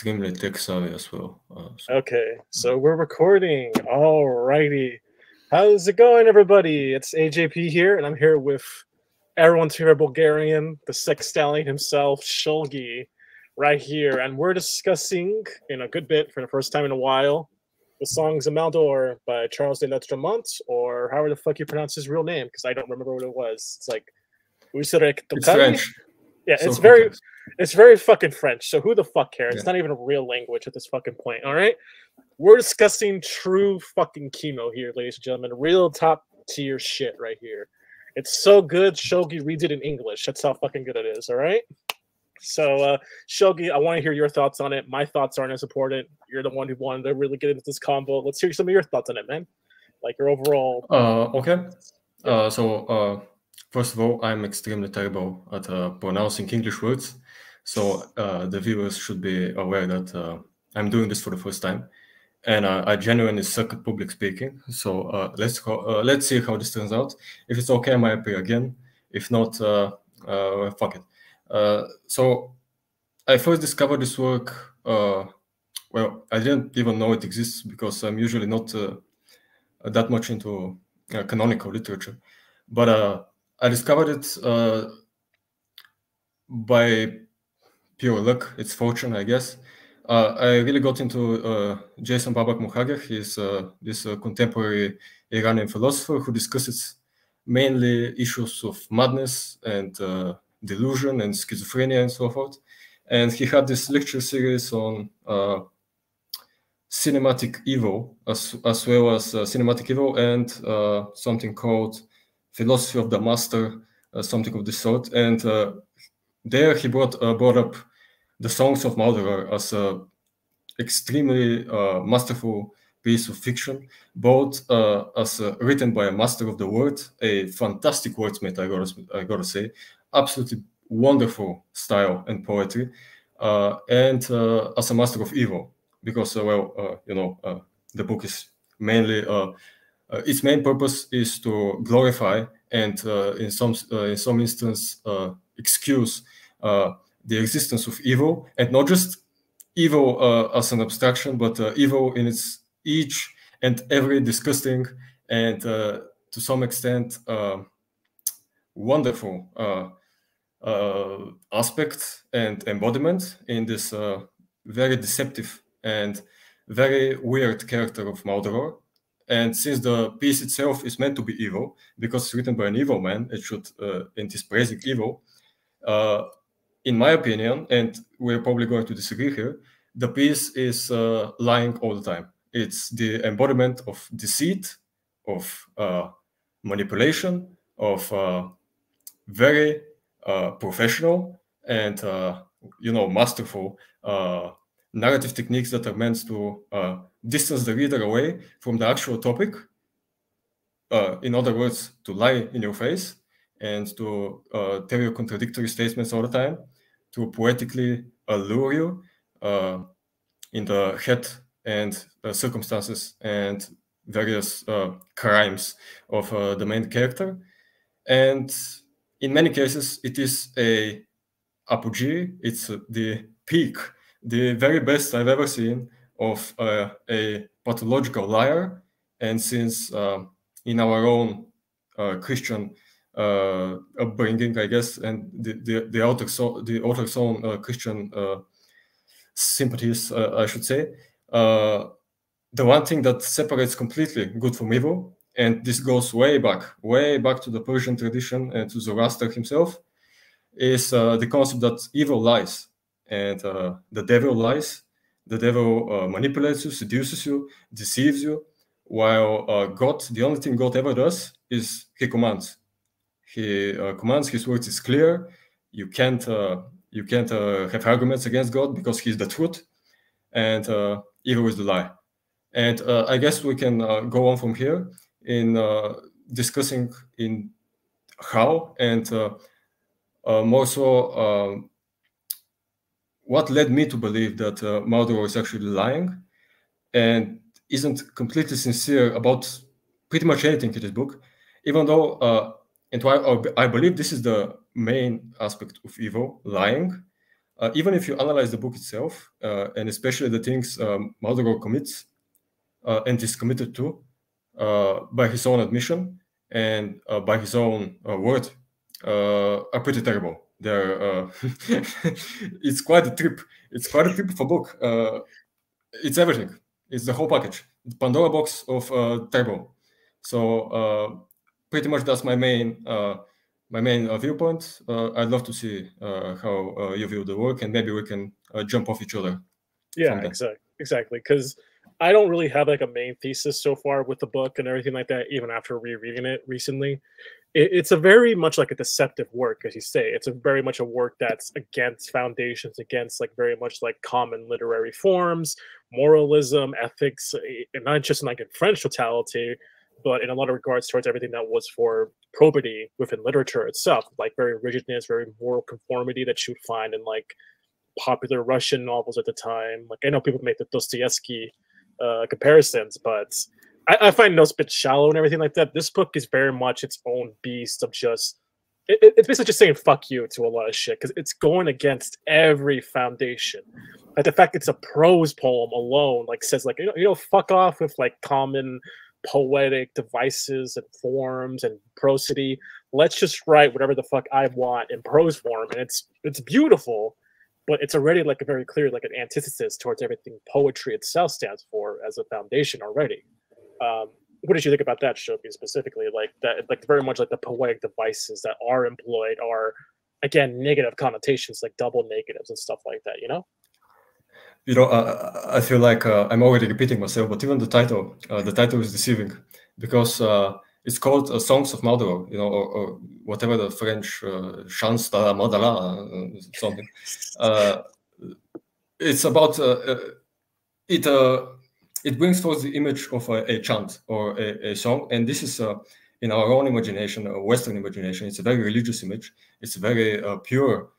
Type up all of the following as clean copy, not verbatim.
extremely tech savvy as well. Okay, so we're recording. Alrighty. How's it going, everybody? It's AJP here, and I'm here with everyone's favorite Bulgarian, the sex stallion himself, Shulgi, right here. And we're discussing, in a good bit, for the first time in a while, the songs of Maldoror by Charles de Lestremont, or however the fuck you pronounce his real name, because I don't remember what it was. It's like, Usarek it's French. Yeah, So it's very fucking French. So who the fuck cares? Yeah. It's not even a real language at this fucking point. All right, we're discussing true fucking chemo here, ladies and gentlemen. Real top tier shit right here. It's so good. Shogi reads it in English. That's how fucking good it is. All right. So, Shogi, I want to hear your thoughts on it. My thoughts aren't as important. You're the one who wanted to really get into this combo. Let's hear some of your thoughts on it, man. Like your overall. Okay. First of all, I'm extremely terrible at pronouncing English words, so the viewers should be aware that I'm doing this for the first time, and I genuinely suck at public speaking. So let's see how this turns out. If it's okay, I might appear again. If not, fuck it. So I first discovered this work. Well, I didn't even know it exists because I'm usually not that much into canonical literature, but I discovered it by pure luck. It's fortune, I guess. I really got into Jason Babak Muhager. He's this contemporary Iranian philosopher who discusses mainly issues of madness and delusion and schizophrenia and so forth. And he had this lecture series on cinematic evil, as well as cinematic evil and something called philosophy of the master, something of the sort. And there he brought up the songs of Maldoror as a extremely masterful piece of fiction, both as written by a master of the word, a fantastic wordsmith, I gotta say, absolutely wonderful style and poetry, and as a master of evil, because the book is mainly its main purpose is to glorify and in some instance excuse the existence of evil, and not just evil as an abstraction, but evil in its each and every disgusting and to some extent wonderful aspect and embodiment in this very deceptive and very weird character of Maldoror. And since the piece itself is meant to be evil, because it's written by an evil man, it should, and is praising evil, in my opinion, and we're probably going to disagree here, the piece is lying all the time. It's the embodiment of deceit, of manipulation, of very professional and masterful narrative techniques that are meant to distance the reader away from the actual topic. In other words, to lie in your face and to tell you contradictory statements all the time, to poetically allure you in the head and circumstances and various crimes of the main character. And in many cases, it is a apogee. It's the peak, the very best I've ever seen of a pathological liar. And since in our own Christian upbringing, I guess, and the author's own Christian sympathies, I should say, the one thing that separates completely good from evil, and this goes way back to the Persian tradition and to Zoroaster himself, is the concept that evil lies and the devil lies. The devil manipulates you, seduces you, deceives you, while God, the only thing God ever does is he commands. He commands, his words is clear. You can't have arguments against God because he's the truth, and evil is the lie. And I guess we can go on from here in discussing in how and more so what led me to believe that Maldoror is actually lying and isn't completely sincere about pretty much anything in this book, even though, and why I believe this is the main aspect of evil, lying. even if you analyze the book itself, and especially the things Maldoror commits and is committed to by his own admission and by his own word, are pretty terrible. They're it's quite a trip. It's quite a trip of a book. It's everything. It's the whole package. The Pandora box of terrible. So pretty much that's my main viewpoint. I'd love to see how you view the work, and maybe we can jump off each other. Yeah, exactly. Because I don't really have like a main thesis so far with the book and everything like that. Even after rereading it recently, it's a very much like a deceptive work, as you say. It's a very much a work that's against foundations, against like very much like common literary forms, moralism, ethics, and not just like in French totality, but in a lot of regards towards everything that was for probity within literature itself, like very rigidness, very moral conformity that you would find in like popular Russian novels at the time. Like I know people make the Dostoevsky comparisons, but I find those a bit shallow and everything like that. This book is very much its own beast of just it's basically just saying fuck you to a lot of shit because it's going against every foundation. Like the fact it's a prose poem alone, like says like fuck off with like common poetic devices and forms and prosody. Let's just write whatever the fuck I want in prose form, and it's beautiful, but it's already like a very clear like an antithesis towards everything poetry itself stands for as a foundation already. What did you think about that, Shulgi, specifically? Like that, like very much like the poetic devices that are employed are again negative connotations, like double negatives and stuff like that. I feel like I'm already repeating myself, but even the title is deceiving because it's called Songs of Maldoror, or whatever the French Chants de la Maldoror, something. It's about it brings forth the image of a chant or a song, and this is in our own imagination, Western imagination. It's a very religious image. It's a very pure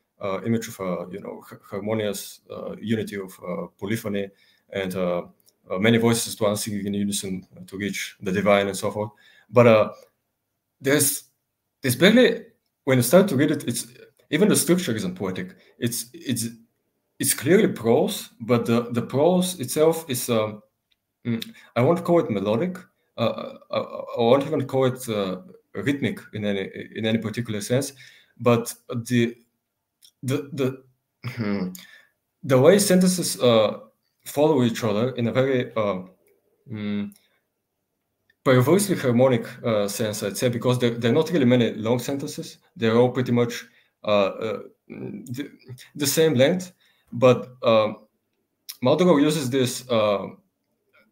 image of harmonious unity of polyphony and many voices to singing in unison to reach the divine and so forth. But there's barely, when you start to read it, it's even the structure isn't poetic. It's clearly prose, but the prose itself is I won't call it melodic. I won't even call it rhythmic in any particular sense. But the way sentences follow each other in a very perversely harmonic sense, I'd say, because there are not really many long sentences. They're all pretty much the same length. But Maldoror uses this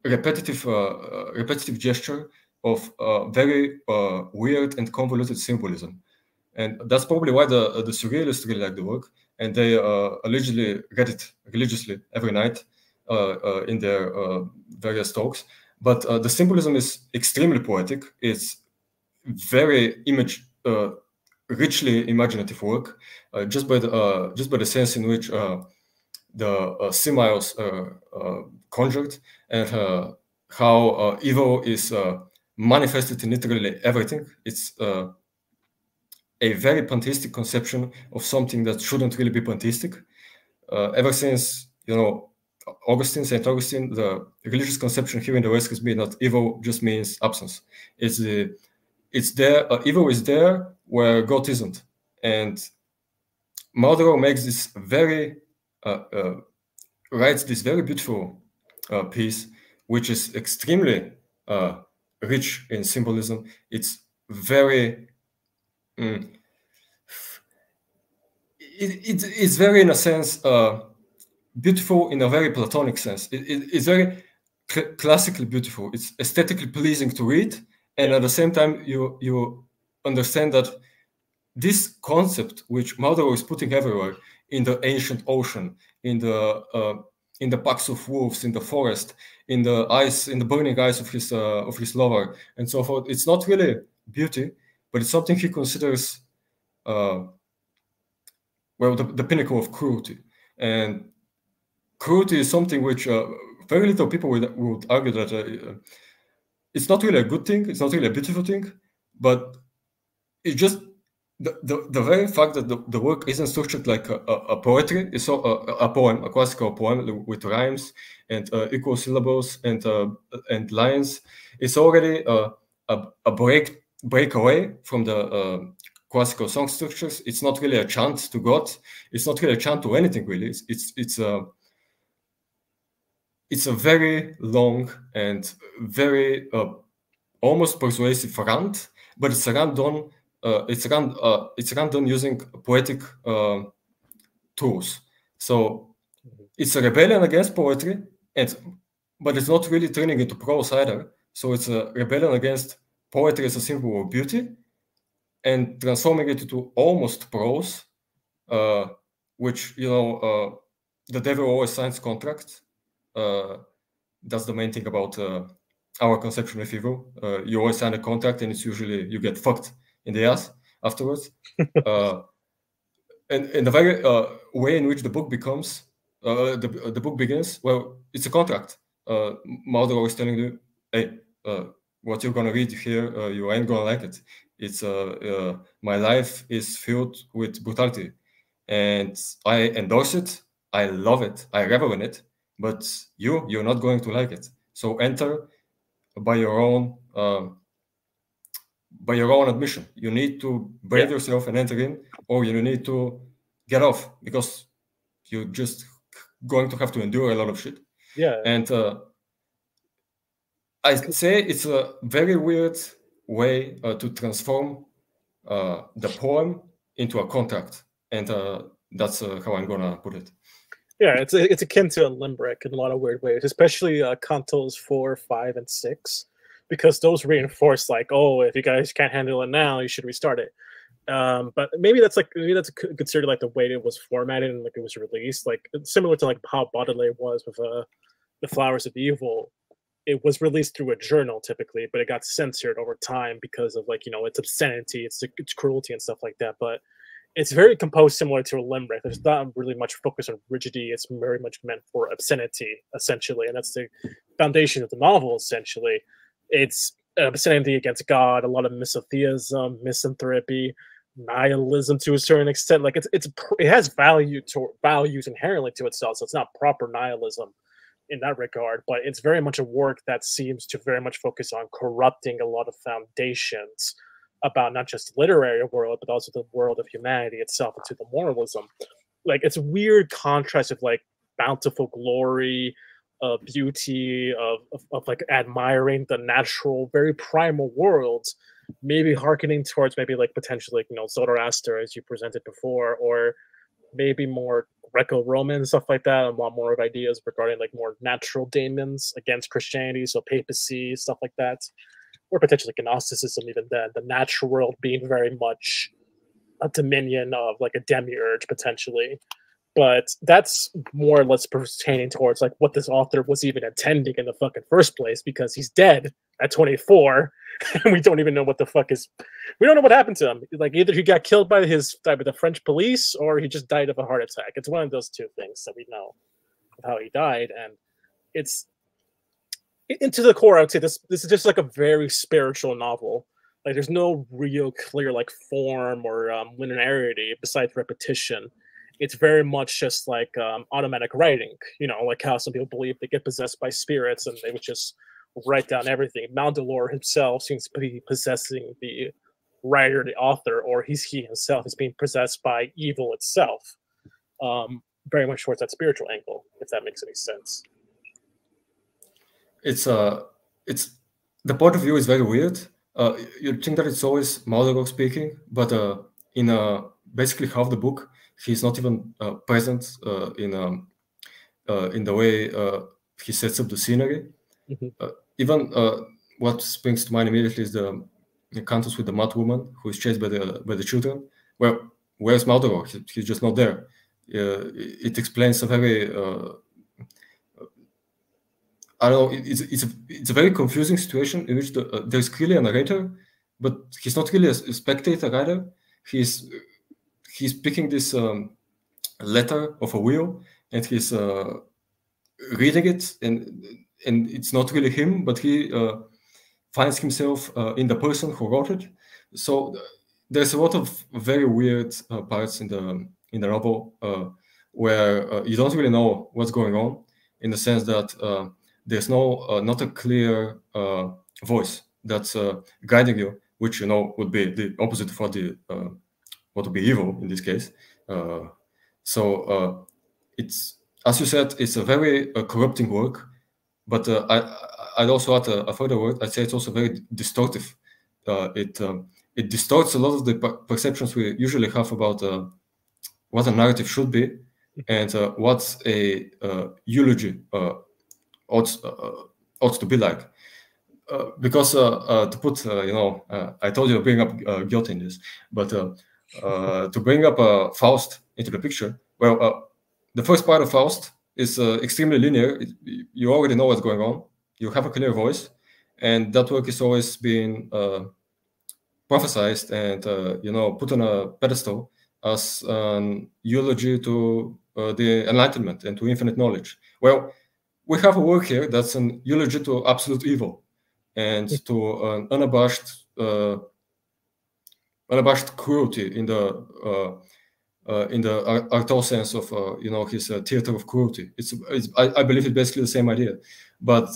repetitive gesture of very weird and convoluted symbolism. And that's probably why the surrealists really like the work, and they allegedly read it religiously every night in their various talks. But the symbolism is extremely poetic. It's very richly imaginative work, just by the sense in which the similes are conjured, and how evil is manifested in literally everything. It's a very pantheistic conception of something that shouldn't really be pantheistic. Ever since, St. Augustine, the religious conception here in the West has been that evil just means absence. It's there. Evil is there where God isn't. And Maldoror makes this writes this very beautiful piece, which is extremely rich in symbolism. It's very it's very, in a sense, beautiful in a very Platonic sense. It's very classically beautiful. It's aesthetically pleasing to read, and at the same time, you understand that this concept, which Maldoror is putting everywhere, in the ancient ocean, in the packs of wolves, in the forest, in the ice, in the burning eyes of his lover, and so forth, it's not really beauty, but it's something he considers the pinnacle of cruelty. And cruelty is something which very little people would argue that it's not really a good thing, it's not really a beautiful thing, but it just the very fact that the work isn't structured like a poetry, it's a poem, a classical poem with rhymes and equal syllables and lines, it's already a breakaway from the classical song structures. It's not really a chant to God. It's not really a chant to anything really. It's a very long and very almost persuasive rant, but it's a rant done. It's run done using poetic tools. So it's a rebellion against poetry, but it's not really turning into prose either. So it's a rebellion against poetry as a symbol of beauty, and transforming it into almost prose, which the devil always signs contracts. That's the main thing about our conception of evil. You always sign a contract, and it's usually you get fucked in the ass afterwards. And the very way in which the book becomes, the book begins, well, it's a contract. Maldoror is telling you, hey, what you're gonna read here, you ain't gonna like it. It's my life is filled with brutality, and I endorse it. I love it. I revel in it. But you're not going to like it. So enter by your own admission. You need to brave yourself and enter in, or you need to get off because you're just going to have to endure a lot of shit. Yeah. And I'd say it's a very weird way to transform the poem into a contract, and that's how I'm gonna put it. Yeah, it's akin to a limerick in a lot of weird ways, especially cantos 4, 5, and 6, because those reinforce like, oh, if you guys can't handle it now, you should restart it. But maybe that's considered like the way it was formatted and like it was released, like similar to like how Baudelaire was with the Flowers of Evil. It was released through a journal typically, but it got censored over time because of like its obscenity, its cruelty and stuff like that. But it's very composed similar to a limerick. There's not really much focus on rigidity. It's very much meant for obscenity, essentially, and that's the foundation of the novel. Essentially, it's obscenity against God, a lot of misotheism, misanthropy, nihilism to a certain extent. Like it has values inherently to itself, so it's not proper nihilism in that regard, but it's very much a work that seems to very much focus on corrupting a lot of foundations about not just the literary world, but also the world of humanity itself into the moralism. Like it's a weird contrast of like bountiful glory, beauty, of like admiring the natural, very primal worlds, maybe hearkening towards maybe like potentially Zoroaster as you presented before, or maybe more Greco-Roman stuff like that. A lot more of ideas regarding like more natural daemons against Christianity, so papacy, stuff like that. Or potentially Gnosticism, even then, the natural world being very much a dominion of like a demiurge, potentially. But that's more or less pertaining towards like what this author was even intending in the fucking first place, because he's dead at 24, and we don't even know what the fuck we don't know what happened to him. Like either he got killed by the French police, or he just died of a heart attack. It's one of those two things that we know of how he died, and it's into the core. I would say this is just like a very spiritual novel. Like there's no real clear like form or linearity besides repetition. It's very much just like automatic writing, like how some people believe they get possessed by spirits and they would just write down everything. Maldoror himself seems to be possessing the writer, the author, or he himself is being possessed by evil itself. Very much towards that spiritual angle, if that makes any sense. It's the point of view is very weird. You'd think that it's always Maldoror speaking, but in basically half the book, he's not even present in the way he sets up the scenery. Mm-hmm. Even what springs to mind immediately is the cantos with the mad woman who is chased by the children. Well, where's Maldoror? He's just not there. It explains a very I don't know. It's a very confusing situation in which there's clearly a narrator, but he's not really a spectator either. He's picking this letter of a will, and he's reading it, and it's not really him, but he finds himself in the person who wrote it. So there's a lot of very weird parts in the novel where you don't really know what's going on, in the sense that there's not a clear voice that's guiding you, which would be the opposite of what would be evil in this case. So it's, as you said, it's a very corrupting work, but I'd also add a further word. I'd say it's also very distortive. It distorts a lot of the perceptions we usually have about what a narrative should be and what a eulogy ought to be like. Because to put, I told you to bring up Goethe in this, but to bring up Faust into the picture, well, the first part of Faust is extremely linear. You already know what's going on. You have a clear voice, and that work is always being prophesized and put on a pedestal as an eulogy to the Enlightenment and to infinite knowledge. Well, we have a work here that's an eulogy to absolute evil and to an unabashed cruelty in the Artaud sense of his theater of cruelty. I believe it's basically the same idea, but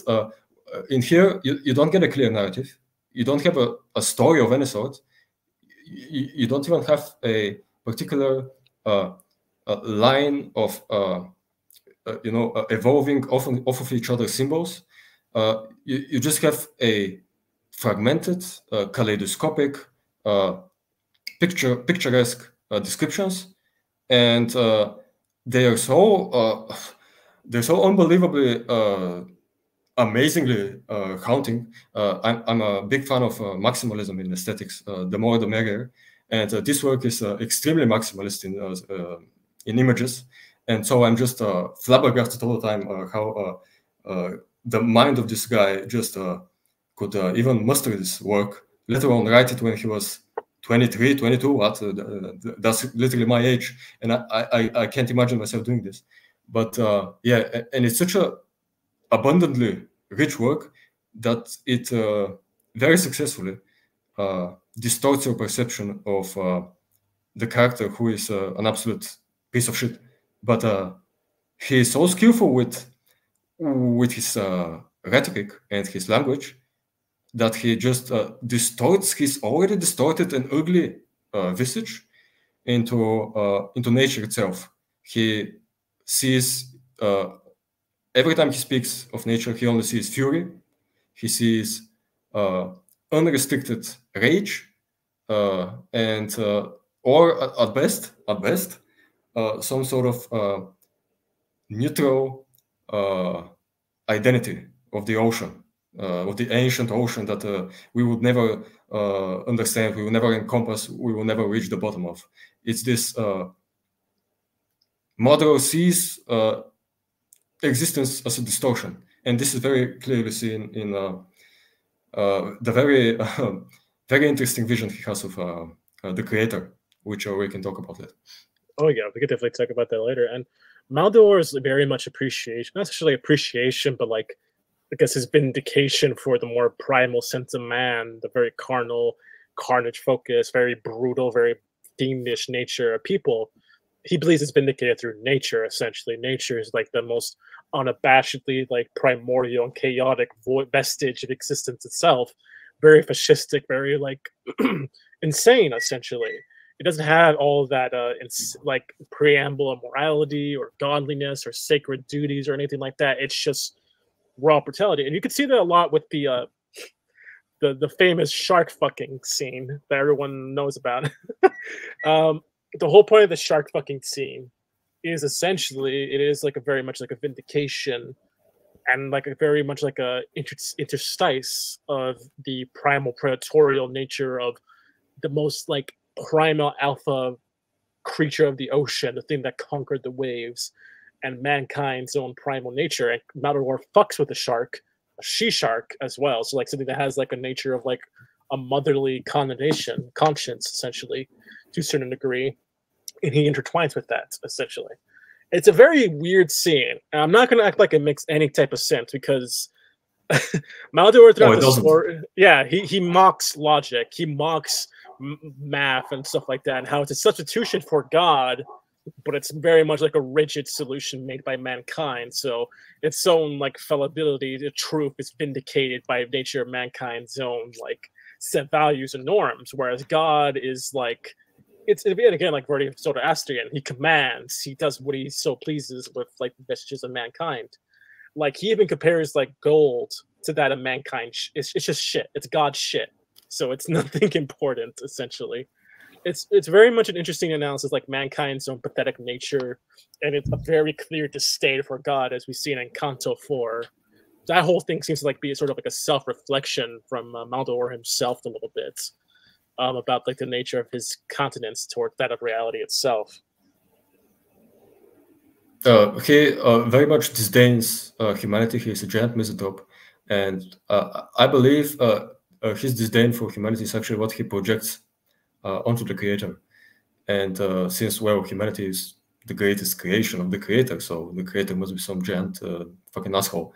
in here you don't get a clear narrative. You don't have a story of any sort. You don't even have a particular line of evolving off of each other symbols. You just have a fragmented, kaleidoscopic, picturesque descriptions, and they're so unbelievably amazingly haunting. I'm a big fan of maximalism in aesthetics. The more the merrier, and this work is extremely maximalist in images, and so I'm just flabbergasted all the time how the mind of this guy just could even muster this work, let alone write it when he was 23, 22. What? That's literally my age, and I can't imagine myself doing this. But yeah, and it's such a abundantly rich work that it very successfully distorts your perception of the character, who is an absolute piece of shit. But he is so skillful with his rhetoric and his language that he just distorts his already distorted and ugly visage into nature itself. He sees every time he speaks of nature, he only sees fury. He sees unrestricted rage, and or at best, some sort of neutral identity of the ocean, of the ancient ocean that we would never understand, we will never encompass, we will never reach the bottom of. It's this Maldoror sees existence as a distortion, and this is very clearly seen in the very very interesting vision he has of the creator, which we can talk about later. Oh yeah, we could definitely talk about that later. And Maldoror is very much appreciation, not necessarily appreciation, but like, I guess his vindication for the more primal sense of man, the very carnal, carnage focused, very brutal, very fiendish nature of people. He believes it's vindicated through nature, essentially. Nature is like the most unabashedly like primordial and chaotic vestige of existence itself. Very fascistic, very like insane, essentially. It doesn't have all of that like preamble of morality or godliness or sacred duties or anything like that. It's just raw brutality, and you can see that a lot with the famous shark fucking scene that everyone knows about. The whole point of the shark fucking scene is essentially it is like a very much like a vindication and like a very much like a interstice of the primal predatorial nature of the most like primal alpha creature of the ocean, the thing that conquered the waves and mankind's own primal nature. And Maldoror fucks with the shark, a she shark as well. So like something that has like a nature of like a motherly conscience, essentially, to a certain degree. And he intertwines with that, essentially. It's a very weird scene. And I'm not going to act like it makes any type of sense because Maldoror throughout the story, yeah, he mocks logic. He mocks math and stuff like that, and how it's a substitution for God, but it's very much like a rigid solution made by mankind. So its own like fallibility, the truth is vindicated by nature of mankind's own like set values and norms, whereas God is like it's again like very sort of Astrian. He commands, he does what he so pleases with like the vestiges of mankind. Like he even compares like gold to that of mankind. It's just shit. It's God's shit. So it's nothing important essentially. It's very much an interesting analysis, like mankind's own pathetic nature, and it's a very clear disdain for God, as we've seen in Canto 4. That whole thing seems to like be sort of like a self-reflection from Maldoror himself a little bit about like the nature of his continence toward that of reality itself. He very much disdains humanity. He is a giant misanthrope, and I believe his disdain for humanity is actually what he projects onto the creator. And since, well, humanity is the greatest creation of the creator, so the creator must be some giant fucking asshole.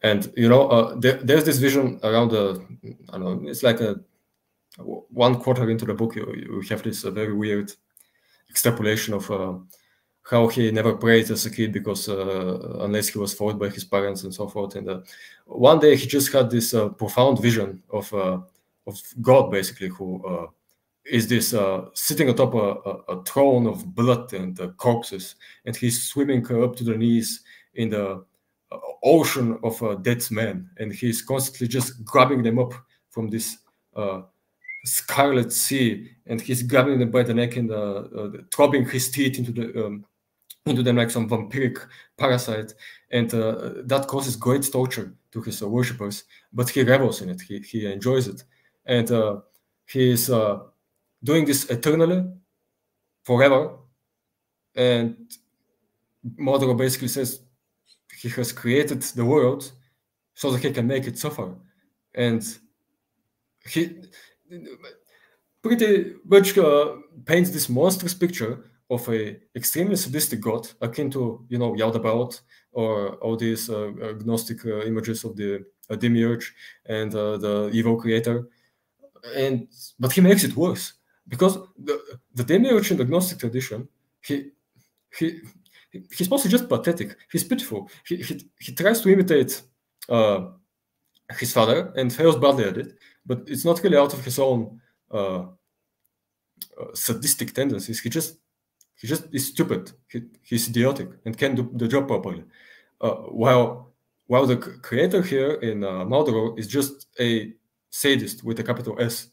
And you know, there's this vision around I don't know, it's like a 1/4 into the book, you have this very weird extrapolation of how he never prayed as a kid because unless he was forced by his parents and so forth. And one day he just had this profound vision of God, basically, who is this sitting atop a throne of blood and corpses, and he's swimming up to the knees in the ocean of dead men, and he's constantly just grabbing them up from this scarlet sea, and he's grabbing them by the neck and throbbing his teeth into them like some vampiric parasite, and that causes great torture to his worshippers, but he revels in it. He enjoys it, and he is doing this eternally, forever. And Maldoror basically says he has created the world so that he can make it suffer, and he pretty much paints this monstrous picture of a extremely sadistic god, akin to, you know, Yaldabaoth or all these Gnostic images of the demiurge and the evil creator. But he makes it worse, because the demiurge in the Gnostic tradition, he's mostly just pathetic. He's pitiful. He tries to imitate his father and fails badly at it, but it's not really out of his own sadistic tendencies. He just is stupid. He's idiotic and can't do the job properly. While the creator here in Maldoror is just a sadist with a capital S.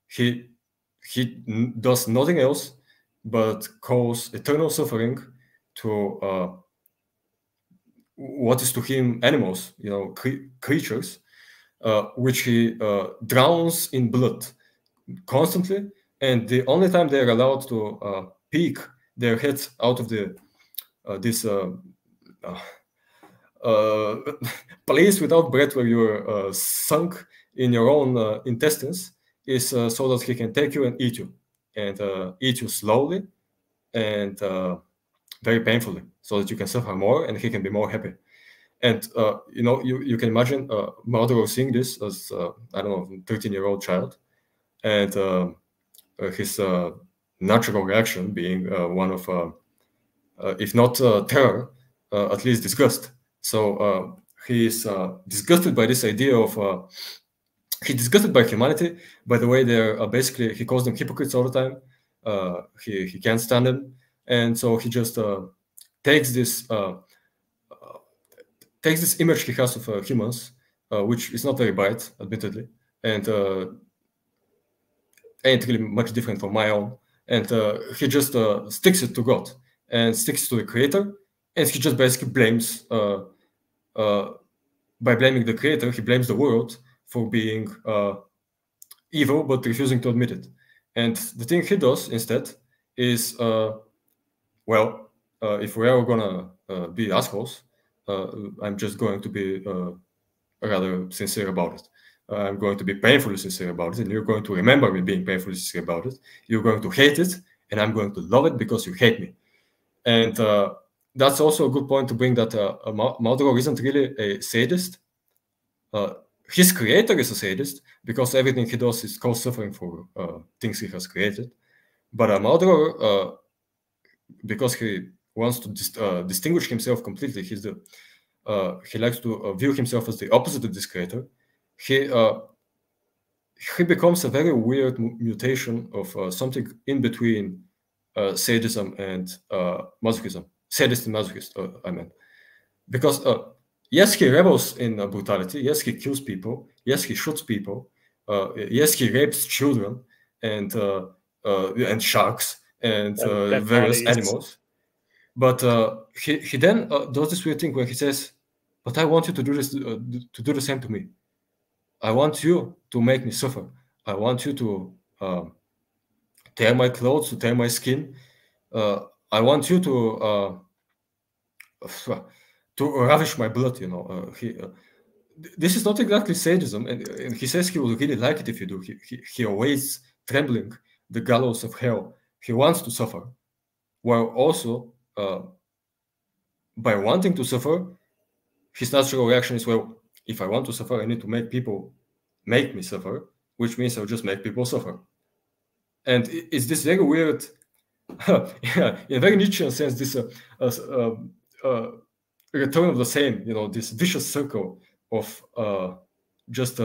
He does nothing else but cause eternal suffering to what is to him animals, you know, creatures, which he drowns in blood constantly. And the only time they're allowed to peek their heads out of this place without breath, where you're sunk in your own intestines, is so that he can take you and eat you slowly and very painfully, so that you can suffer more and he can be more happy. And you know, you can imagine Maldoror seeing this as I don't know, 13-year-old child, and his natural reaction being one of if not terror, at least disgust. So he is disgusted by this idea of he's disgusted by humanity, by the way they're basically, he calls them hypocrites all the time. He can't stand them, and so he just takes this image he has of humans, which is not very bright, admittedly, and ain't really much different from my own, and he just sticks it to God and sticks it to the creator, and he just basically blames by blaming the creator, he blames the world for being evil, but refusing to admit it. And the thing he does instead is, well, if we are gonna be assholes, I'm just going to be rather sincere about it. I'm going to be painfully sincere about it, and you're going to remember me being painfully sincere about it. You're going to hate it, and I'm going to love it because you hate me. And that's also a good point to bring, that Maldoror isn't really a sadist. his creator is a sadist because everything he does is cause suffering for things he has created. But Maldoror, because he wants to distinguish himself completely, he likes to view himself as the opposite of this creator. He becomes a very weird mutation of something in between sadism and masochism. Sadist and masochist, I mean. Because yes, he rebels in brutality. Yes, he kills people. Yes, he shoots people. Yes, he rapes children and sharks and various animals. But he then does this weird thing where he says, "But I want you to do this to do the same to me. I want you to make me suffer. I want you to tear my clothes, to tear my skin. I want you to ravish my blood." You know, this is not exactly sadism, and he says he would really like it if you do. He awaits trembling the gallows of hell. He wants to suffer, while also by wanting to suffer, his natural reaction is, well, if I want to suffer, I need to make people make me suffer, which means I'll just make people suffer. And it's this very weird, yeah, in a very Nietzschean sense, this return of the same, you know, this vicious circle of just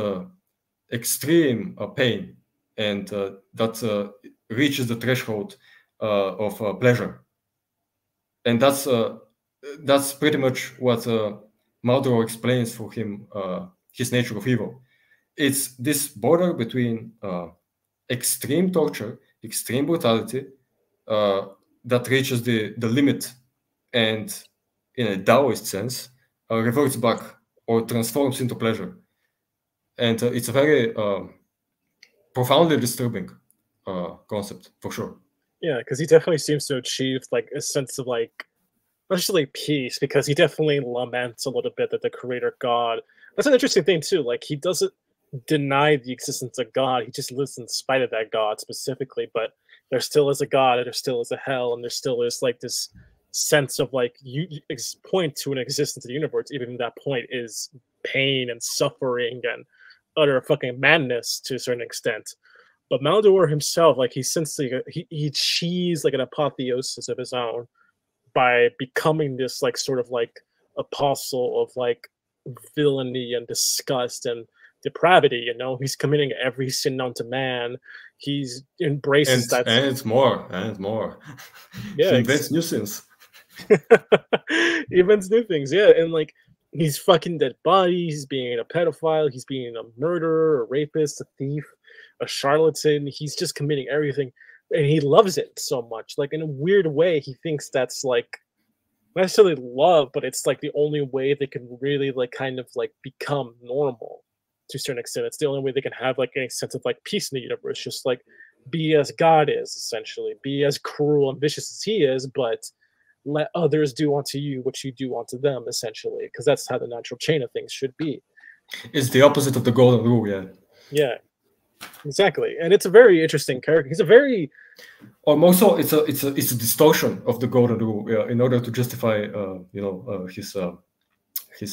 extreme pain, and that reaches the threshold of pleasure. And that's pretty much what Maldoror explains for him, his nature of evil. It's this border between extreme torture, extreme brutality, that reaches the limit and, in a Taoist sense, reverts back or transforms into pleasure. And it's a very profoundly disturbing concept, for sure. Yeah, because he definitely seems to achieve like a sense of like, not just like peace, because he definitely laments a little bit that the creator God. That's an interesting thing too. Like he doesn't deny the existence of God. He just lives in spite of that God specifically. But there still is a God, and there still is a hell, and there still is like this sense of like you point to an existence of the universe. Even that point is pain and suffering and utter fucking madness to a certain extent. But Maldoror himself, like he achieves like an apotheosis of his own by becoming this like sort of like apostle of like villainy and disgust and depravity. You know, he's committing every sin known to man. He's embraces that, and it's more and more. Yeah, he invents new sins. He invents new things. Yeah, and like he's fucking dead bodies. He's being a pedophile. He's being a murderer, a rapist, a thief, a charlatan. He's just committing everything, and he loves it so much. Like in a weird way, he thinks that's like not necessarily love, but it's like the only way they can really like kind of like become normal to a certain extent. It's the only way they can have like any sense of like peace in the universe. Just like be as God is, essentially. Be as cruel and vicious as he is, but let others do unto you what you do unto them, essentially, because that's how the natural chain of things should be. It's the opposite of the golden rule, yeah. Yeah, exactly. And it's a very interesting character. He's a very also it's a distortion of the golden rule, in order to justify his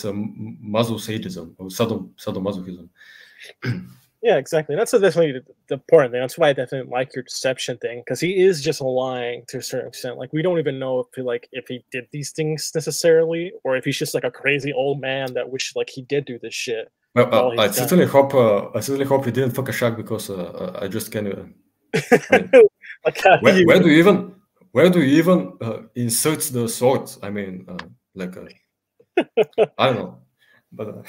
masosadism or sadomasochism. Yeah, exactly. That's definitely the important thing. That's why I definitely like your deception thing, because he is just lying to a certain extent. Like we don't even know if he did these things necessarily, or if he's just like a crazy old man that wish like he did do this shit. Well, I certainly hope he didn't fuck a shark, because I just can't. Like where do you even insert the sword? I mean, I don't know, but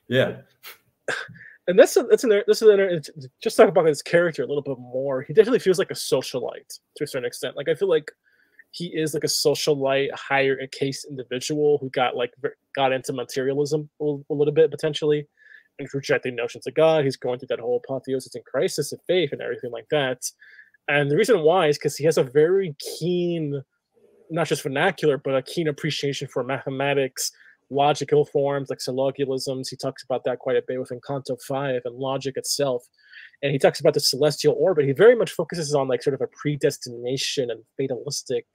yeah. And this is just talk about his character a little bit more. He definitely feels like a socialite to a certain extent. Like I feel like he is like a socialite, higher case individual who got into materialism a little bit potentially, and rejecting notions of God. He's going through that whole apotheosis and crisis of faith and everything like that. And the reason why is because he has a very keen, not just vernacular, but a keen appreciation for mathematics, logical forms like syllogisms. He talks about that quite a bit within Canto 5 and logic itself. And he talks about the celestial orbit. He very much focuses on like sort of a predestination and fatalistic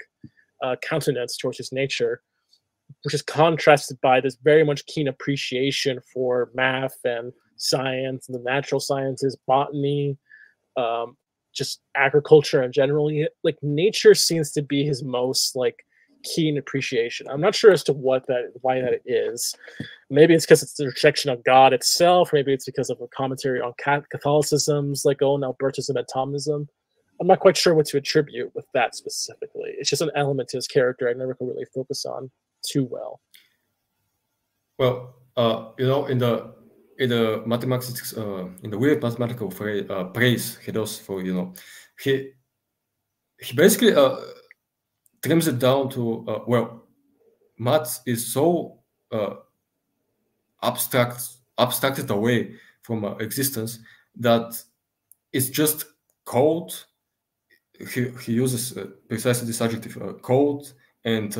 countenance towards his nature, which is contrasted by this very much keen appreciation for math and science and the natural sciences, botany, just agriculture in general. Like nature seems to be his most like keen appreciation. I'm not sure as to why that is. Maybe it's because it's the rejection of God itself. Maybe it's because of a commentary on Catholicism's like own Albertism and Thomism. I'm not quite sure what to attribute with that specifically. It's just an element to his character I never could really focus on too well. Well, in the mathematics, in the weird mathematical praise he does for, he basically trims it down to, math is so abstracted away from existence that it's just code. He uses precisely this adjective, code, and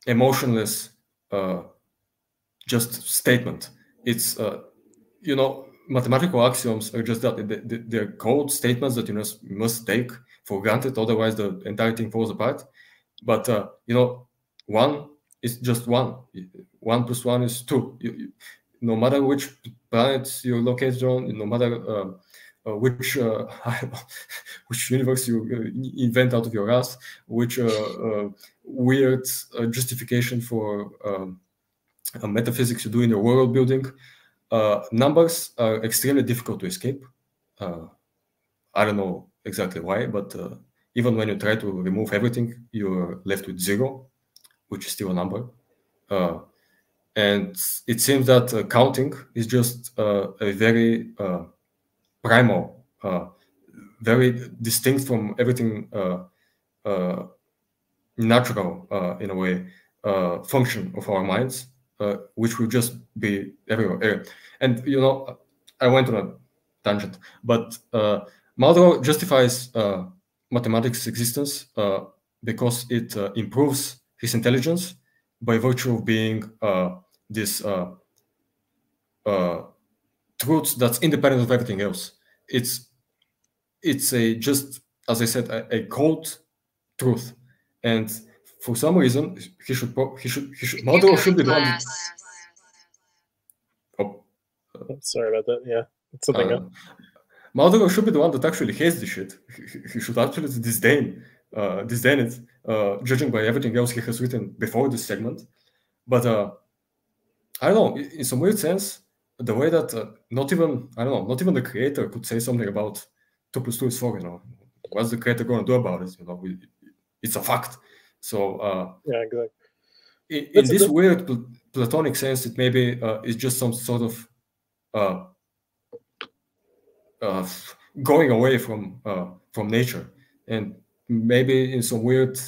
emotionless just statement. It's mathematical axioms are just that they're code statements that you must take for granted, otherwise the entire thing falls apart. But one is just one. 1 + 1 is 2. No matter which planets you're located on, no matter which which universe you invent out of your ass, which weird justification for metaphysics you do in your world building, numbers are extremely difficult to escape. I don't know exactly why, but even when you try to remove everything, you're left with 0, which is still a number. And it seems that counting is just a very primal, very distinct from everything natural, in a way, function of our minds, which will just be everywhere. And I went on a tangent, but Maldoror justifies mathematics' existence because it improves his intelligence by virtue of being this truth that's independent of everything else. It's just, as I said, a cold truth, and for some reason Maldoror should be the one. Sorry about that. Yeah, it's something else. Maldoror should be the one that actually hates the shit. He should actually disdain it, judging by everything else he has written before this segment. But I don't know, in some weird sense, the way that not even the creator could say something about 2 + 2 is 4. What's the creator going to do about it? It's a fact. So yeah, exactly. In this weird Platonic sense, it maybe is just some sort of going away from nature, and maybe in some weird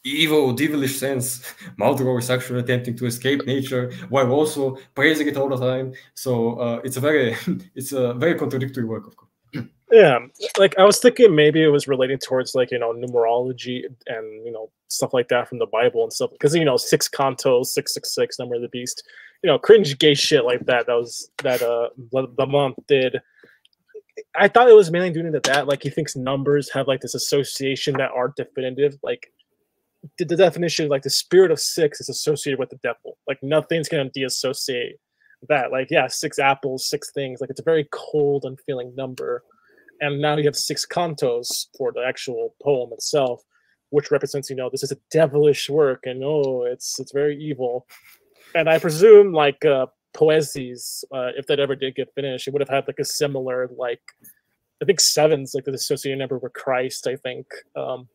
devilish sense, Maldoror is actually attempting to escape nature while also praising it all the time. So it's a very contradictory work, of course. Yeah, like I was thinking maybe it was relating towards like numerology and stuff like that from the Bible and stuff, because 6 cantos, 666, number of the beast, cringe gay shit like that. That was that the month did. I thought it was mainly due to that. Like he thinks numbers have like this association that are definitive. Like the definition, like the spirit of 6 is associated with the devil. Like nothing's gonna deassociate that. Like 6 apples, 6 things. Like it's a very cold and feeling number. And now you have 6 cantos for the actual poem itself, which represents, this is a devilish work, and it's very evil. And I presume like Poeses, if that ever did get finished, it would have had like a similar, like I think 7's like the associated number with Christ, I think, or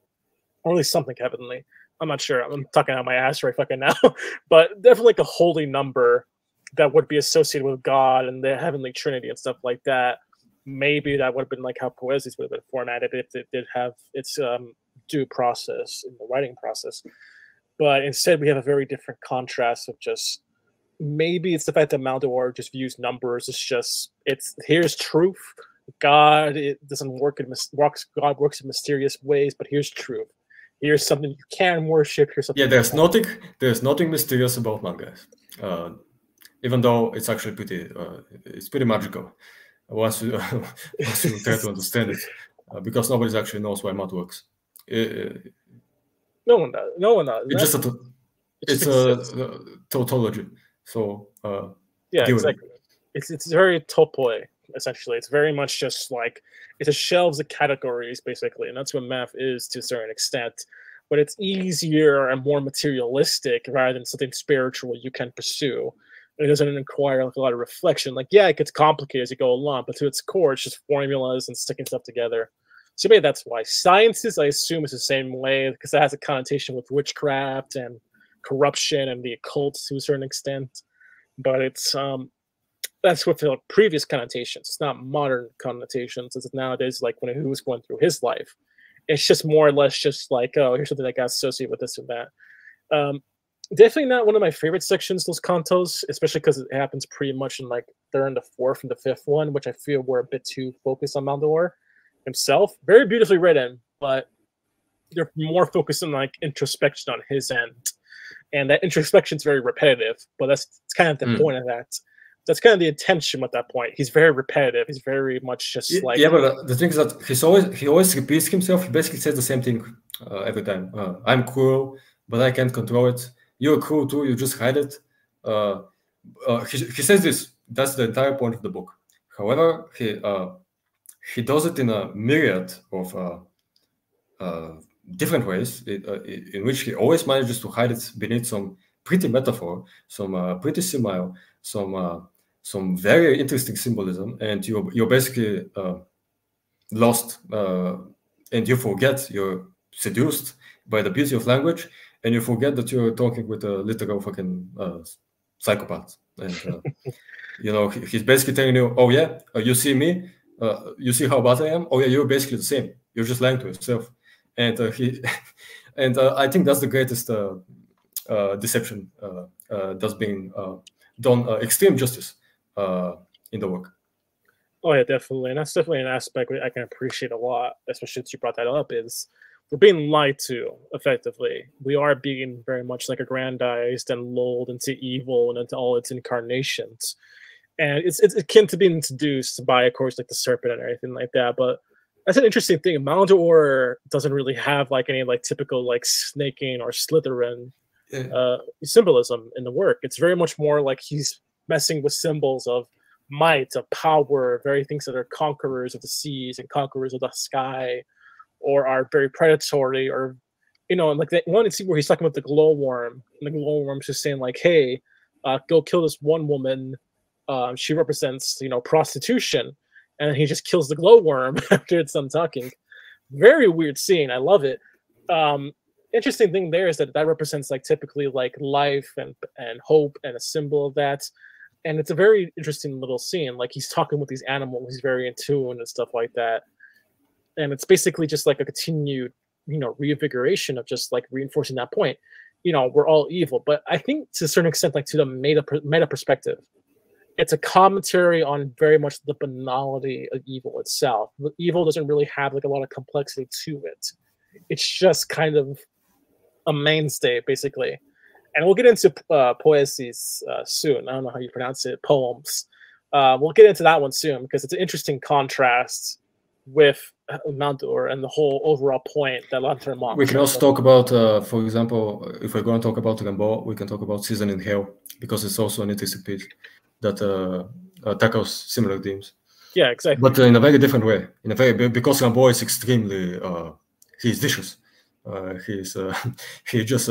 at least something heavenly. I'm not sure. I'm talking out my ass right fucking now, but definitely like a holy number that would be associated with God and the heavenly Trinity and stuff like that. Maybe that would have been like how Poeses would have been formatted if it did have its due process in the writing process. But instead, we have a very different contrast of just maybe it's the fact that Maldoror just views numbers. Here's truth. God, it doesn't work God works in mysterious ways, but here's truth. Here's something you can worship. Here's something. Yeah, there's nothing mysterious about manga, even though it's actually pretty magical once you try to understand it, because nobody actually knows why math works. No one does. It's a tautology. So yeah, deal with it. exactly. It's very topoi, essentially. It's very much just like it's a shelves of categories basically, and that's what math is to a certain extent. But it's easier and more materialistic rather than something spiritual you can pursue. It doesn't require like a lot of reflection. Like, yeah, it gets complicated as you go along, but to its core, it's just formulas and sticking stuff together. So maybe that's why sciences, I assume, is the same way because it has a connotation with witchcraft and corruption and the occult to a certain extent. But it's that's with the previous connotations. It's not modern connotations. It's nowadays like when he was going through his life. It's just more or less just like, oh, here's something that got associated with this or that. Definitely not one of my favorite sections, those cantos, especially because it happens pretty much in like third and the fourth and the fifth one, which I feel were a bit too focused on Maldoror himself. Very beautifully written, but they're more focused on like introspection on his end. And that introspection is very repetitive, but that's kind of the point of that. That's kind of the intention with that point. He's very repetitive. He's very much just like but the thing is that he always repeats himself. He basically says the same thing every time. I'm cruel, but I can't control it. You're cruel too. You just hide it. He says this. That's the entire point of the book. However, he does it in a myriad of different ways, in which he always manages to hide it beneath some pretty metaphor, some pretty simile, some very interesting symbolism, and you're basically lost, and you forget. You're seduced by the beauty of language, and you forget that you're talking with a literal fucking psychopath. And he's basically telling you, "Oh yeah, you see me, you see how bad I am. Oh yeah, you're basically the same. You're just lying to yourself." And I think that's the greatest deception that's being done extreme justice in the work. Oh yeah, definitely, and that's definitely an aspect I can appreciate a lot, especially since you brought that up. Is we're being lied to effectively. We are being very much like aggrandized and lulled into evil and into all its incarnations, and it's akin to being seduced by, of course, like the serpent and everything like that. But that's an interesting thing. Maldoror doesn't really have like any like typical like snaking or Slytherin symbolism in the work. It's very much more like he's messing with symbols of might, of power, very things that are conquerors of the seas and conquerors of the sky, or are very predatory, or like that one scene where he's talking about the glowworm, and the glowworm's just saying like, "Hey, go kill this one woman. She represents prostitution," and he just kills the glowworm after it's done talking. Very weird scene. I love it. Interesting thing there is that represents like typically like life and hope and a symbol of that. And it's a very interesting little scene. Like he's talking with these animals, he's very in tune and stuff like that. And it's basically just like a continued, reinvigoration of just like reinforcing that point. We're all evil, but I think to a certain extent, like to the meta perspective, it's a commentary on very much the banality of evil itself. Evil doesn't really have like a lot of complexity to it. It's just kind of a mainstay, basically. And we'll get into poesies soon. I don't know how you pronounce it, poems. We'll get into that one soon because it's an interesting contrast with Maldoror and the whole overall point that Lantern Monk. We can also talk about, for example, if we're going to talk about Rimbaud, we can talk about Season in Hell because it's also an interesting piece that tackles similar themes. Yeah, exactly. But in a very different way. Because Rimbaud is extremely, he's vicious. He's just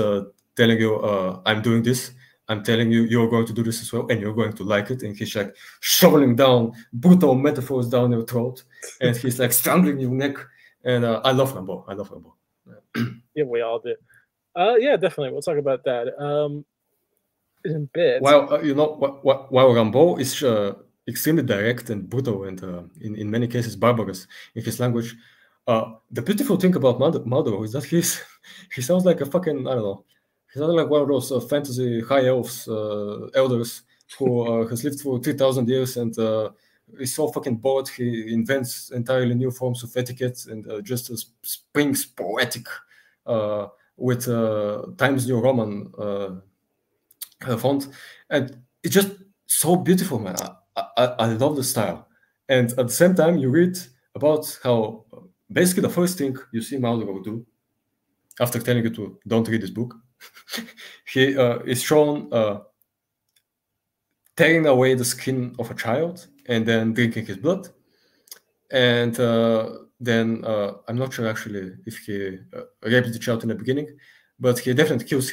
telling you, I'm doing this. I'm telling you, you're going to do this as well, and you're going to like it. And he's like shoveling down brutal metaphors down your throat, and he's like strangling your neck. And I love Rimbaud. Yeah, we all do. Yeah, definitely. We'll talk about that in a bit. While while Rimbaud is extremely direct and brutal, and in many cases barbarous in his language, the beautiful thing about Maldoror is that he sounds like a fucking, I don't know. He's not like one of those fantasy high elves, elders who has lived for 3,000 years and is so fucking bored he invents entirely new forms of etiquette and just springs poetic with Times New Roman font. And it's just so beautiful, man. I love the style. And at the same time, you read about how basically the first thing you see Maldoror do after telling you to don't read this book, he is shown tearing away the skin of a child and then drinking his blood. And then I'm not sure actually if he raped the child in the beginning, but he definitely kills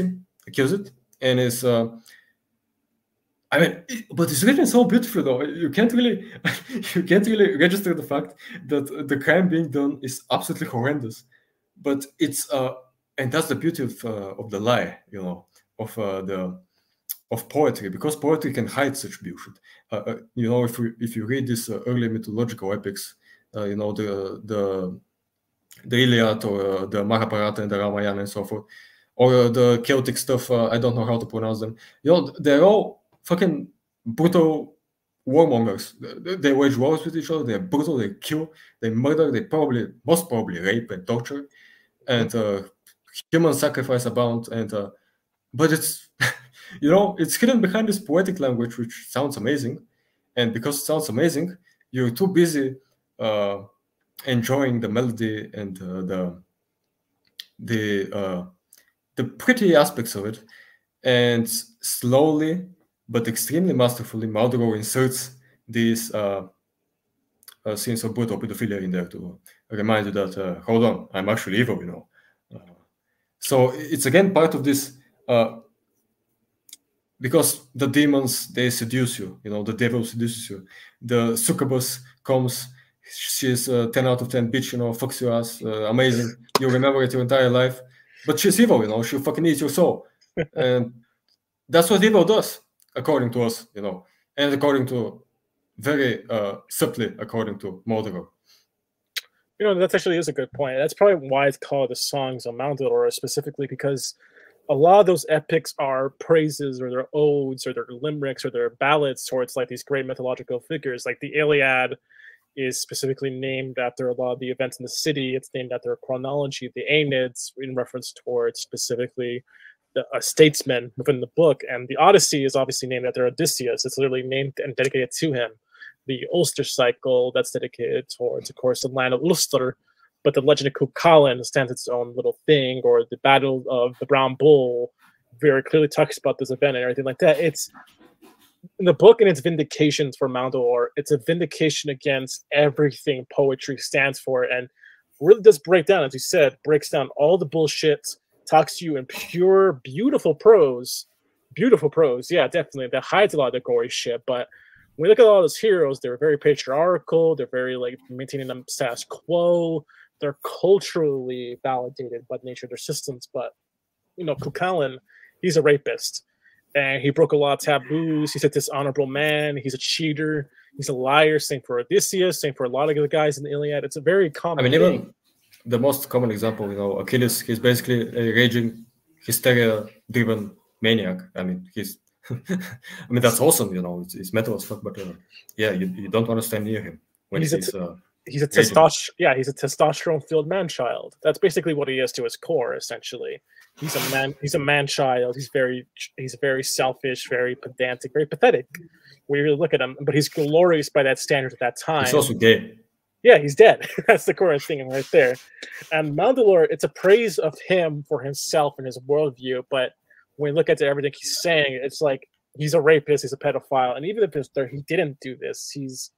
it, and is. I mean, but it's written so beautifully though. You can't really register the fact that the crime being done is absolutely horrendous. But it's and that's the beauty of the lie, of poetry, because poetry can hide such bullshit. If you read these early mythological epics, the Iliad or the Mahabharata and the Ramayana and so forth, or the Celtic stuff. I don't know how to pronounce them. They're all fucking brutal warmongers. They wage wars with each other. They're brutal. They kill. They murder. They most probably rape and torture, and human sacrifice abound. And but it's it's hidden behind this poetic language, which sounds amazing. And because it sounds amazing, you're too busy enjoying the melody and the pretty aspects of it. And slowly but extremely masterfully, Maldoror inserts these scenes of brutal pedophilia in there to remind you that, hold on, I'm actually evil, So it's again part of this, because the demons, they seduce you, the devil seduces you. The succubus comes, she's a 10 out of 10 bitch, fucks your ass, amazing. You remember it your entire life. But she's evil, she'll fucking eat your soul. And that's what evil does, according to us, and according to, very subtly, according to Maldoror. That actually is a good point. That's probably why it's called the Songs of Maldoror, specifically because a lot of those epics are praises or their odes or their limericks or their ballads towards like these great mythological figures. Like the Iliad is specifically named after a lot of the events in the city. It's named after a chronology. The Aeneids in reference towards specifically a statesman within the book. And the Odyssey is obviously named after Odysseus. It's literally named and dedicated to him. The Ulster cycle, that's dedicated towards, of course, the land of Ulster. But the legend of Cuchulainn stands its own little thing, or the Battle of the Brown Bull very clearly talks about this event and everything like that. It's in the book, and its vindications for Maldoror. It's a vindication against everything poetry stands for, and really does break down, as you said, breaks down all the bullshit, talks to you in pure, beautiful prose. Beautiful prose, yeah, definitely. That hides a lot of the gory shit, but when we look at all those heroes, they're very patriarchal. They're very like maintaining the status quo. They're culturally validated by the nature of their systems. But Cuchulainn, he's a rapist, and he broke a lot of taboos. He's a dishonorable man. He's a cheater. He's a liar. Same for Odysseus. Same for a lot of the guys in the Iliad. It's a very common. I mean, even the most common example, Achilles. He's basically a raging, hysteria-driven maniac. I mean, he's. I mean, that's awesome, it's metal as fuck, but yeah, you don't want to stand near him when he's a testosterone-filled man-child. That's basically what he is to his core, essentially. He's a man-child. He's very selfish, very pedantic, very pathetic. We really look at him, but he's glorious by that standard at that time. He's also gay. Yeah, he's dead. That's the core thing right there. And Maldoror, it's a praise of him for himself and his worldview, but when we look at everything he's saying, it's like he's a rapist, he's a pedophile, and even if he didn't do this, he's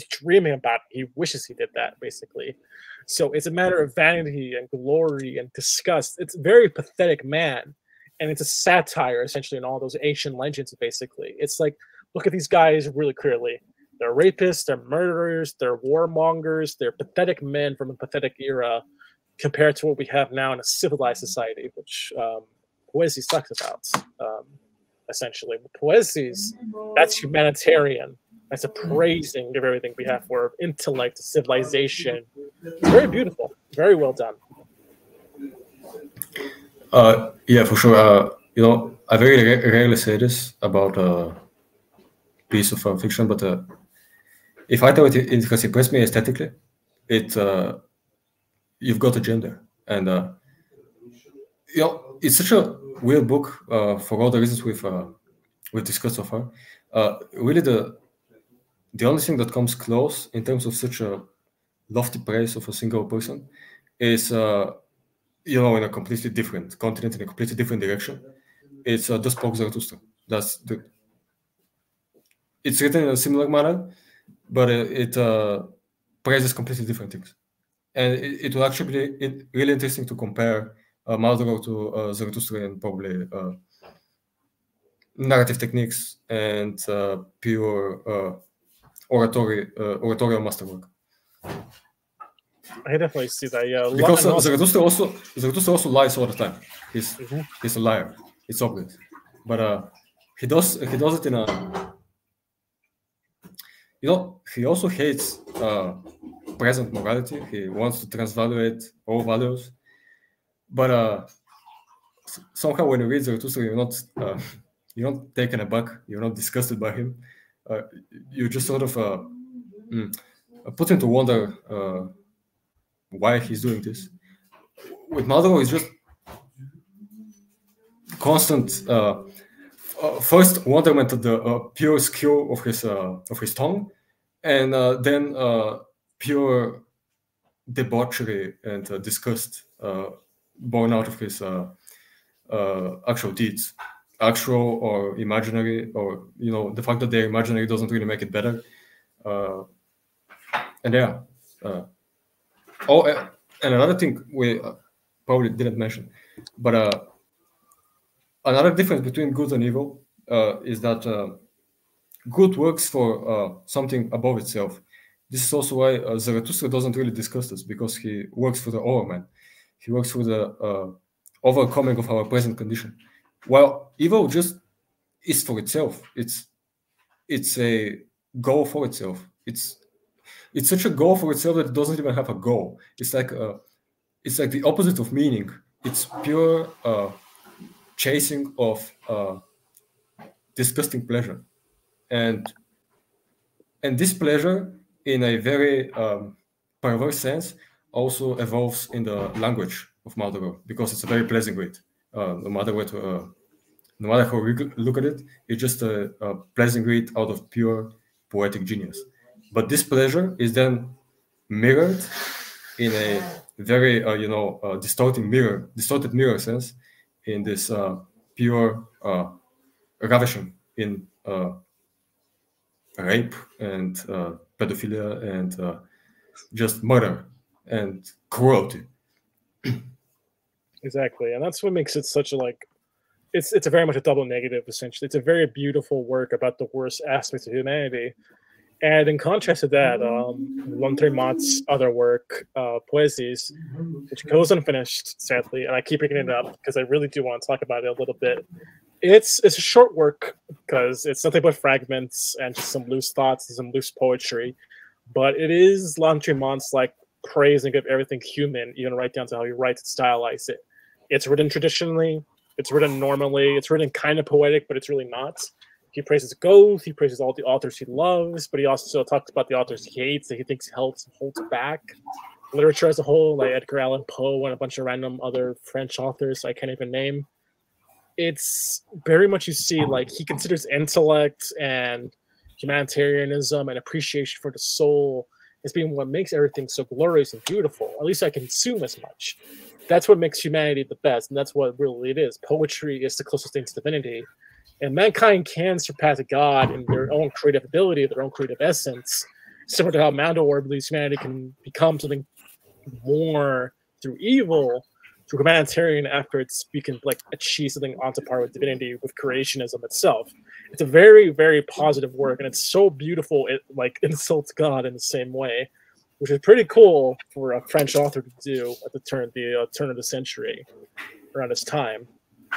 dreaming about it. He wishes he did that, basically. So it's a matter of vanity and glory and disgust. It's a very pathetic man, and it's a satire, essentially, in all those ancient legends, basically. It's like, look at these guys really clearly. They're rapists, they're murderers, they're warmongers, they're pathetic men from a pathetic era compared to what we have now in a civilized society, which... Poesis talks about, essentially. Poesis, that's humanitarian. That's a praising of everything we have for intellect, civilization. It's very beautiful. Very well done. Yeah, for sure. I very rarely say this about a piece of fiction, but if I thought it has impressed me aesthetically, you've got a gender. And, it's such a weird book for all the reasons we've discussed so far. Really, the only thing that comes close in terms of such a lofty praise of a single person is, in a completely different continent, in a completely different direction. It's the Spoke Zarathustra. That's it's written in a similar manner, but it praises completely different things. And it will actually be really interesting to compare Maldoror to Zarathustra and probably narrative techniques and pure oratorial masterwork. I definitely see that. Yeah, Because Zarathustra also lies all the time. He's a liar. It's obvious, but he does it in a, he also hates present morality. He wants to transvaluate all values, but somehow when you read Zarathustra, you're not taken aback. You're not disgusted by him. You just sort of put him to wonder why he's doing this. With Maldoror, it's just constant first wonderment at the pure skill of his tongue, and then pure debauchery and disgust born out of his actual deeds, actual or imaginary, or the fact that they're imaginary doesn't really make it better. And yeah. And another thing we probably didn't mention, but another difference between good and evil is that good works for something above itself. This is also why Zarathustra doesn't really discuss this, because he works for the overman. He works for the overcoming of our present condition. While evil just is for itself. It's a goal for itself. It's such a goal for itself that it doesn't even have a goal. It's like the opposite of meaning. It's pure chasing of disgusting pleasure, and this pleasure, in a very perverse sense, also evolves in the language of Maldoror, because it's a very pleasant read. No matter how we look at it, it's just a pleasant read out of pure poetic genius. But this pleasure is then mirrored in a very distorted mirror sense, in this pure ravishing in rape and pedophilia and just murder and cruelty. Exactly, and that's what makes it such a it's a very much a double negative. Essentially, it's a very beautiful work about the worst aspects of humanity. And in contrast to that, Montremont's other work, Poesies, which goes unfinished, sadly, and I keep bringing it up because I really do want to talk about it a little bit. It's a short work because it's nothing but fragments and just some loose thoughts and some loose poetry, but it is Montremont's praising of everything human, even right down to how he writes and stylizes it. It's written traditionally, it's written normally, it's written kind of poetic, but it's really not. He praises Goethe, he praises all the authors he loves, but he also talks about the authors he hates, that he thinks holds back literature as a whole, like Edgar Allan Poe and a bunch of random other French authors I can't even name. It's very much, you see, he considers intellect and humanitarianism and appreciation for the soul as being what makes everything so glorious and beautiful. At least I consume as much. That's what makes humanity the best, and that's what really it is. Poetry is the closest thing to divinity. And mankind can surpass God in their own creative ability, their own creative essence, similar to how Maldoror believes humanity can become something more through evil, through humanitarian efforts. We can achieve something on par with divinity, with creationism itself. It's a very, very positive work, and it's so beautiful. It insults God in the same way, which is pretty cool for a French author to do at the turn of the century, around this time.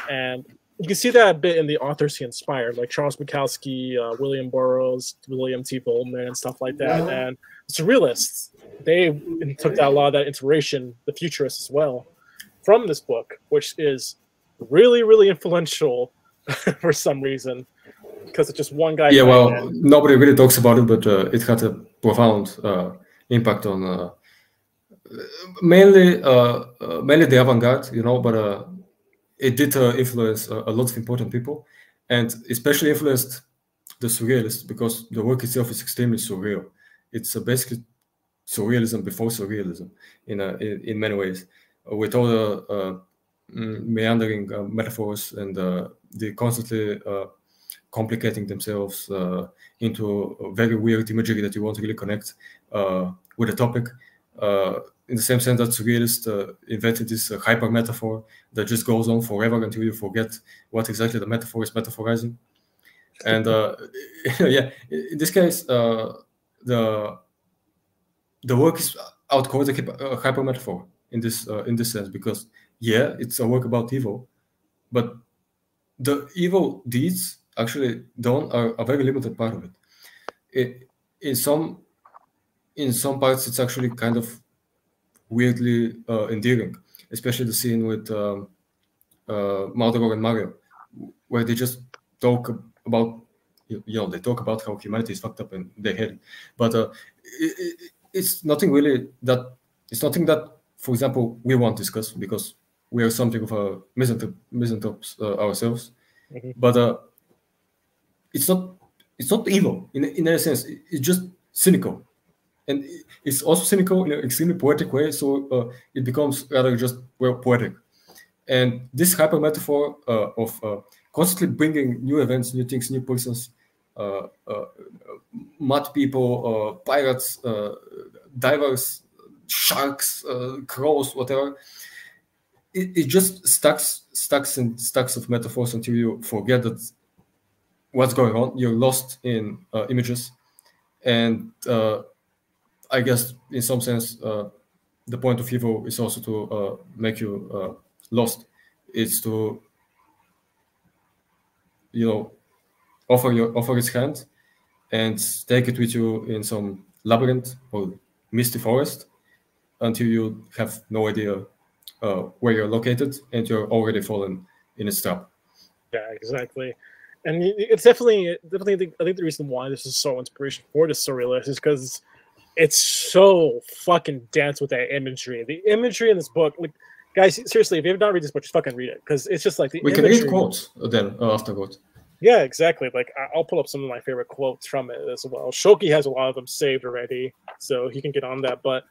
And you can see that a bit in the authors he inspired, like Charles Bukowski, William Burroughs, William T. Goldman, and stuff like that. And the surrealists, they took a lot of that inspiration, the futurists as well, from this book, which is really, really influential for some reason, because it's just one guy. Yeah, well, nobody really talks about it, but it had a profound impact on mainly the avant-garde, but it did influence a lot of important people, and especially influenced the surrealists, because the work itself is extremely surreal. It's basically surrealism before surrealism in many ways, with all the meandering metaphors and the constantly complicating themselves into very weird imagery that you won't really connect with the topic. In the same sense that surrealists invented this hyper metaphor that just goes on forever until you forget what exactly the metaphor is metaphorizing. And yeah, in this case, the work is outcoded a hyper metaphor in this sense, because yeah, it's a work about evil, but the evil deeds actually done are a very limited part of it. In some parts, it's actually kind of weirdly endearing, especially the scene with Maldoror and Mario, where they just talk about, they talk about how humanity is fucked up in their head, but it's nothing really that, it's nothing that, for example, we won't discuss because we are something of a misanthropes ourselves. Mm-hmm. But it's not evil in a sense. It's just cynical, and it's also cynical in an extremely poetic way. So it becomes rather just poetic. And this hyper metaphor of constantly bringing new events, new things, new persons, mud people, pirates, divers, sharks, crows, whatever. It just stacks and stacks of metaphors until you forget that what's going on. You're lost in images, and I guess in some sense the point of evil is also to make you lost. It's to offer its hand and take it with you in some labyrinth or misty forest until you have no idea where you're located, and you're already fallen in its trap. Yeah, exactly. And it's definitely I think the reason why this is so inspirational for the surrealist is because it's so fucking dense with that imagery. The imagery in this book, like, guys, seriously, if you have not read this book, just fucking read it, because it's just like the we imagery. Can read quotes then afterwards. Yeah, exactly. Like, I'll pull up some of my favorite quotes from it as well. Shulgi has a lot of them saved already, so he can get on that. But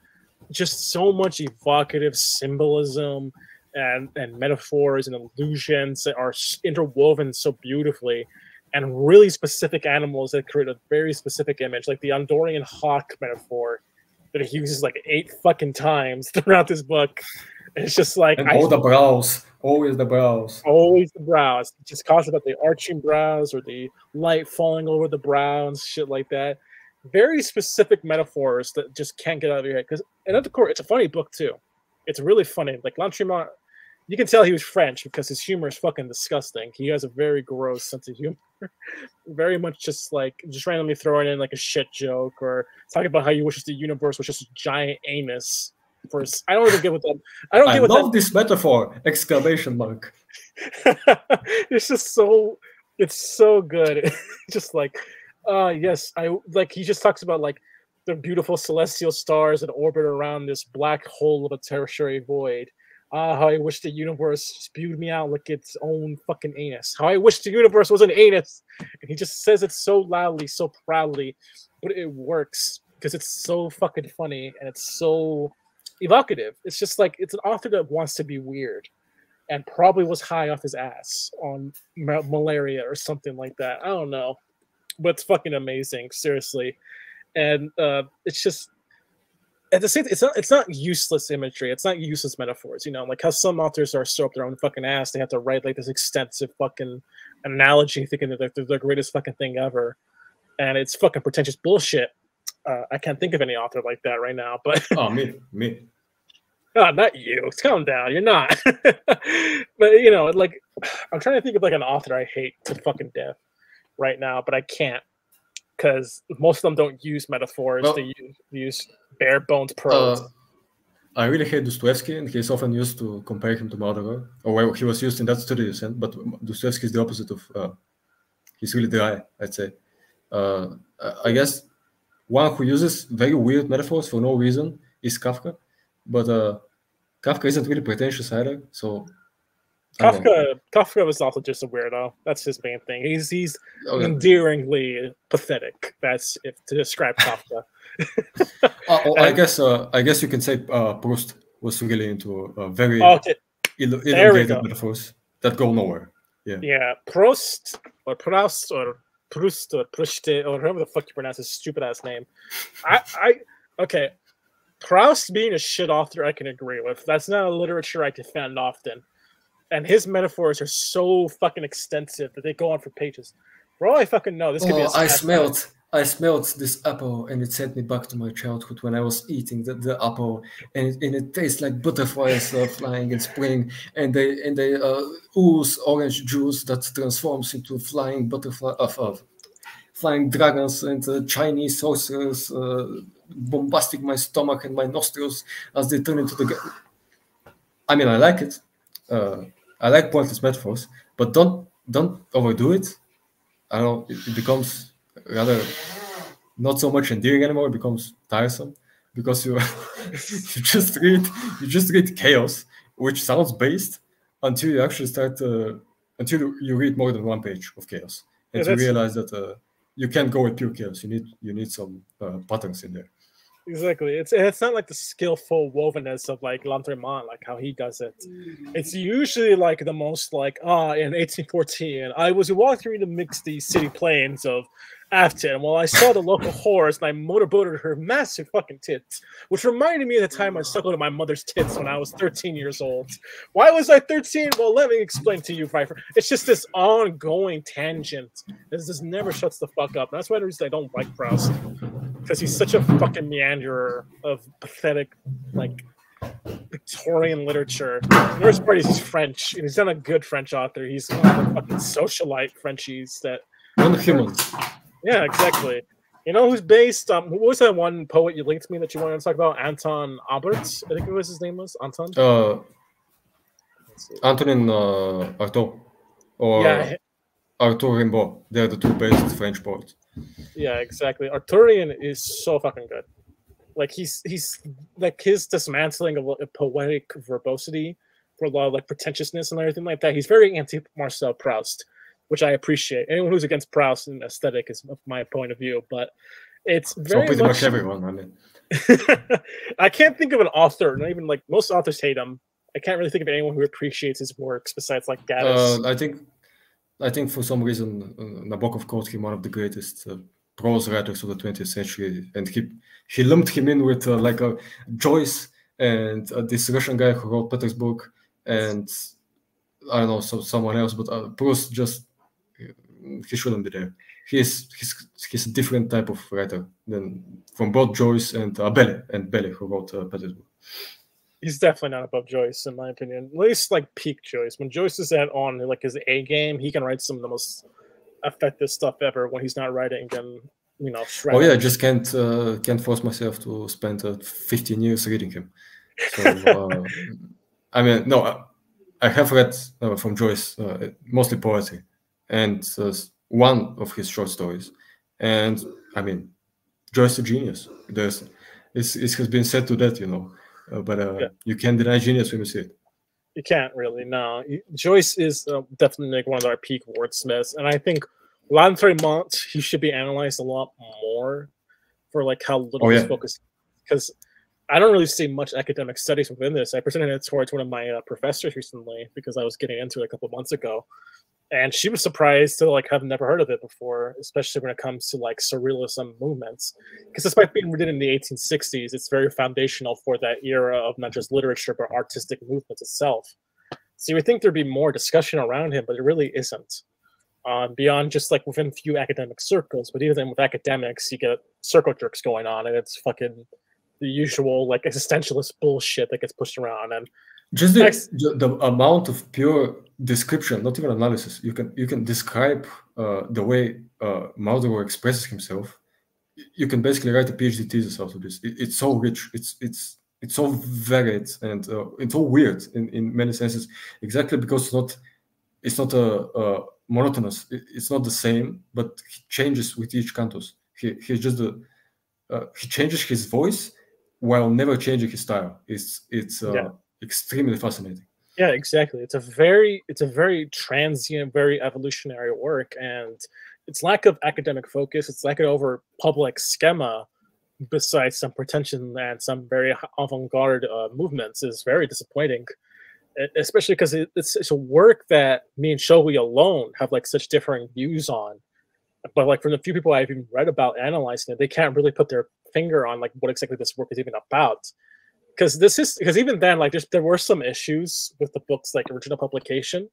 just so much evocative symbolism and metaphors and illusions that are interwoven so beautifully, and really specific animals that create a very specific image, like the Andorian hawk metaphor that he uses like 8 fucking times throughout this book. And it's just like, and all the brows, always the brows. Always the brows. It just talks about the arching brows or the light falling over the brow and shit like that. Very specific metaphors that just can't get out of your head. And at the core, it's a funny book too. It's really funny. Like Lantremont, you can tell he was French because his humor is fucking disgusting. He has a very gross sense of humor. Very much just randomly throwing in like a shit joke or talking about how you wish the universe was just a giant anus. I don't even get what that. I love this metaphor! Exclamation mark. It's just so. It's so good. Just like, yes, I like. He just talks about like the beautiful celestial stars that orbit around this black hole of a tertiary void. How I wish the universe spewed me out like its own fucking anus. How I wish the universe was an anus. And he just says it so loudly, so proudly, but it works because it's so fucking funny and it's so evocative. It's just like, it's an author that wants to be weird and probably was high off his ass on malaria or something like that. I don't know, but it's fucking amazing, seriously. And it's just, at the same time, it's not useless imagery. It's not useless metaphors. Like how some authors are so up their own fucking ass, they have to write like this extensive fucking analogy, thinking that they're the greatest fucking thing ever, and it's fucking pretentious bullshit. I can't think of any author like that right now, but me. Oh, not you. Calm down. You're not. But like, I'm trying to think of like an author I hate to fucking death right now, but I can't because most of them don't use metaphors. Well, they use bare bones prose. I really hate Dostoevsky, and he's often used to compare him to Maldoror, or well, he was used in that study you sent. But Dostoevsky is the opposite of. He's really dry, I'd say. I guess one who uses very weird metaphors for no reason is Kafka, but Kafka isn't really pretentious either. So Kafka was also just a weirdo. That's his main thing. He's endearingly pathetic. That's to describe Kafka. I guess you can say Proust was really into very elongated metaphors that go nowhere. Yeah. Proust or Proust or Proust or Pruste or however the fuck you pronounce his stupid ass name. Okay, Proust being a shit author, I can agree with. That's not a literature I defend often. And his metaphors are so fucking extensive that they go on for pages. For all I fucking know, this could be a I smelled this apple and it sent me back to my childhood when I was eating the apple, and it tastes like butterflies flying in spring, and they ooze orange juice that transforms into flying butterfly flying dragons, and Chinese sorcerers bombastic my stomach and my nostrils as they turn into the. I mean, I like it. I like pointless metaphors, but don't overdo it. I don't know. It becomes rather not so much endearing anymore. It becomes tiresome because you you just read chaos, which sounds based until you actually start until you read more than one page of chaos, and you realize that you can't go with pure chaos. You need some patterns in there. Exactly. It's not like the skillful wovenness of like Lantremont, like how he does it. It's usually like the most like, in 1814, I was walking through the mixed city plains of Afton while I saw the local horse and I motorboated her massive fucking tits, which reminded me of the time I suckled at my mother's tits when I was 13 years old. Why was I 13? Well, let me explain to you, Pfeiffer. It's just this ongoing tangent. This just never shuts the fuck up. And that's why the reason I don't like Proust. Because he's such a fucking meanderer of pathetic, like, Victorian literature. The worst part is he's French, and he's not a good French author. He's one of the fucking socialite Frenchies that... Non-human. Yeah, exactly. You know who's based... what was that one poet you linked me that you wanted to talk about? Anton Aubert? I think it was his name was? Anton? Antonin Artaud. Or yeah. Arthur Rimbaud. They're the two best French poets. Yeah, exactly. Arthurian is so fucking good. Like he's like his dismantling of a poetic verbosity for a lot of like pretentiousness and everything like that. He's very anti-Marcel Proust, which I appreciate. Anyone who's against Proust in aesthetic is my point of view, but it's very pretty much everyone. I mean, I can't think of an author. Not even like most authors hate him. I can't really think of anyone who appreciates his works besides like Gaddis. I think for some reason Nabokov called him one of the greatest prose writers of the 20th century, and he lumped him in with like a Joyce and this Russian guy who wrote Petersburg, and I don't know, someone else, but Proust just he shouldn't be there. He's a different type of writer than from both Joyce and Belle who wrote Petersburg. He's definitely not above Joyce, in my opinion. At least like peak Joyce. When Joyce is on like his A game, he can write some of the most effective stuff ever. When he's not writing, then oh yeah, I just can't force myself to spend 15 years reading him. So I mean, no, I have read from Joyce mostly poetry and one of his short stories, and I mean, Joyce is a genius. It has been said to that, but yeah. You can't deny genius when you see it. You can't really, no. Joyce is definitely like one of our peak wordsmiths, and I think Lantremont, he should be analyzed a lot more for like how little he's focused, because I don't really see much academic studies within this. I presented it towards one of my professors recently because I was getting into it a couple months ago, and she was surprised to like have never heard of it before, especially when it comes to like surrealism movements. Because despite being written in the 1860s, it's very foundational for that era of not just literature but artistic movements itself. So you would think there'd be more discussion around him, but it really isn't. Beyond just like within few academic circles, but even with academics, you get circle jerks going on, and it's fucking the usual like existentialist bullshit that gets pushed around. And just the amount of pure description, not even analysis. You can describe the way Maldoror expresses himself. You can basically write a PhD thesis out of this. It's so rich. It's so varied, and it's so weird in many senses. Exactly because it's not a monotonous. It's not the same, but he changes with each cantus. He's just he changes his voice while never changing his style. It's extremely fascinating. Yeah, exactly. It's a very transient, very evolutionary work, and its lack of academic focus, its lack of over public schema, besides some pretension and some very avant-garde movements, is very disappointing. especially because it's a work that me and Shulgi alone have like such differing views on. But like from the few people I've even read about analyzing it, they can't really put their finger on like what exactly this work is even about. Because even then, like there were some issues with the book's like original publication.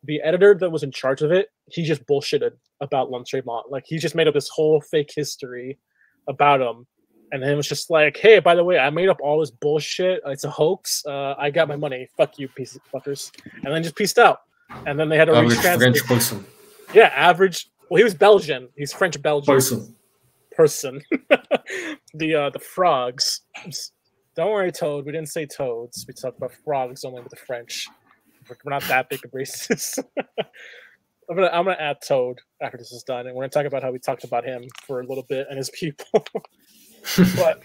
The editor that was in charge of it, he just bullshitted about Luntremont. Like he just made up this whole fake history about him, and then it was just like, "Hey, by the way, I made up all this bullshit. It's a hoax. I got my money. Fuck you, piece of fuckers." And then just pieced out. And then they had to French person. Yeah, average. Well, he was Belgian. He's French Belgian. Person. The frogs. Don't worry, Toad. We didn't say toads. We talked about frogs only with the French. We're not that big of racists. I'm gonna add Toad after this is done, and we're gonna talk about how we talked about him for a little bit and his people. But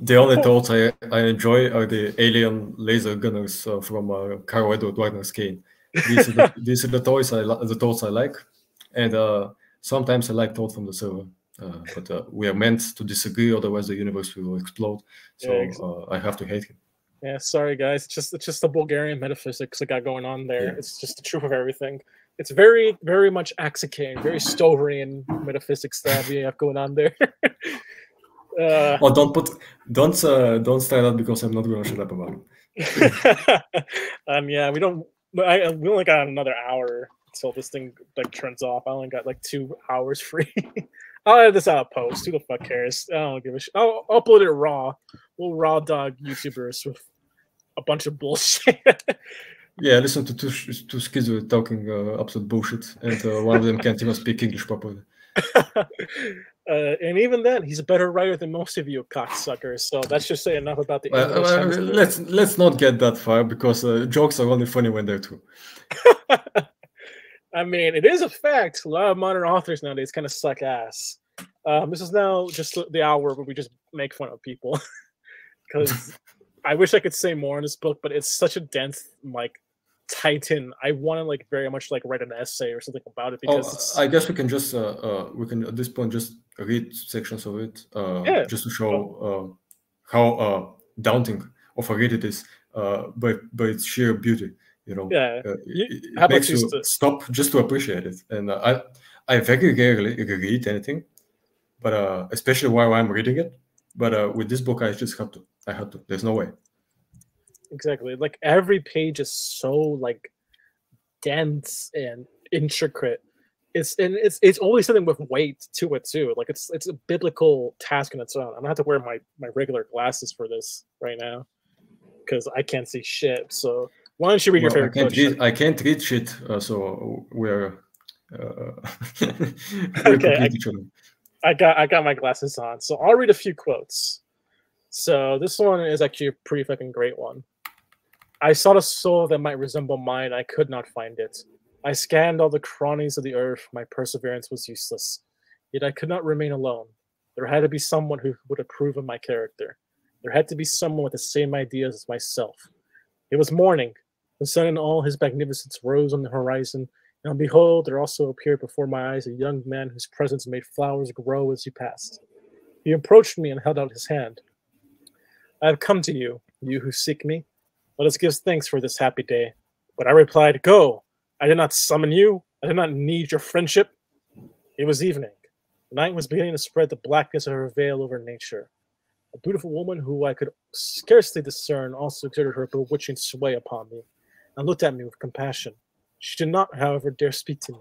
the only Toads I enjoy are the alien laser gunners from Carl Edward Wagner's Kane. These are the toys the Toads I like, and sometimes I like Toad from the server. But we are meant to disagree, otherwise the universe will explode. So yeah, exactly. I have to hate him. Yeah, sorry guys. It's just the Bulgarian metaphysics that got going on there. Yeah. It's just the truth of everything. It's very, very much Axicane, very Stoverian metaphysics that we have going on there. Don't start that because I'm not going to shut up about it. Yeah, we only got another hour until this thing like turns off. I only got like 2 hours free. I'll edit this out post. Who the fuck cares? I don't give a shit. I'll upload it raw. We'll raw dog YouTubers with a bunch of bullshit. Yeah, listen to two kids who are talking absolute bullshit, and one of them can't even speak English properly. And even then, he's a better writer than most of you cocksuckers. So that's just saying enough about the English. Let's not get that far because jokes are only funny when they're true. I mean, it is a fact. A lot of modern authors nowadays kind of suck ass. This is now just the hour where we just make fun of people. Because I wish I could say more in this book, but it's such a dense, like, titan. I want to, like, very much, like, write an essay or something about it. Because I guess we can just, at this point, just read sections of it. Just to show how daunting of a read it is, by its sheer beauty. You know, it makes you stop just to appreciate it. And I very rarely read anything, but especially while I'm reading it. But with this book, I just have to. I had to. There's no way. Exactly. Like every page is so like dense and intricate. It's always something with weight to it too. Like it's a biblical task in its own. I'm gonna have to wear my regular glasses for this right now because I can't see shit. So. Why don't you read your favorite quote? I can't read shit, so we're okay. I got my glasses on, so I'll read a few quotes. So this one is actually a pretty fucking great one. I sought a soul that might resemble mine. I could not find it. I scanned all the crannies of the earth. My perseverance was useless. Yet I could not remain alone. There had to be someone who would approve of my character. There had to be someone with the same ideas as myself. It was morning. The sun in all his magnificence rose on the horizon, and behold, there also appeared before my eyes a young man whose presence made flowers grow as he passed. He approached me and held out his hand. I have come to you, you who seek me. Let us give thanks for this happy day. But I replied, go. I did not summon you. I did not need your friendship. It was evening. The night was beginning to spread the blackness of her veil over nature. A beautiful woman who I could scarcely discern also exerted her bewitching sway upon me and looked at me with compassion. She did not, however, dare speak to me.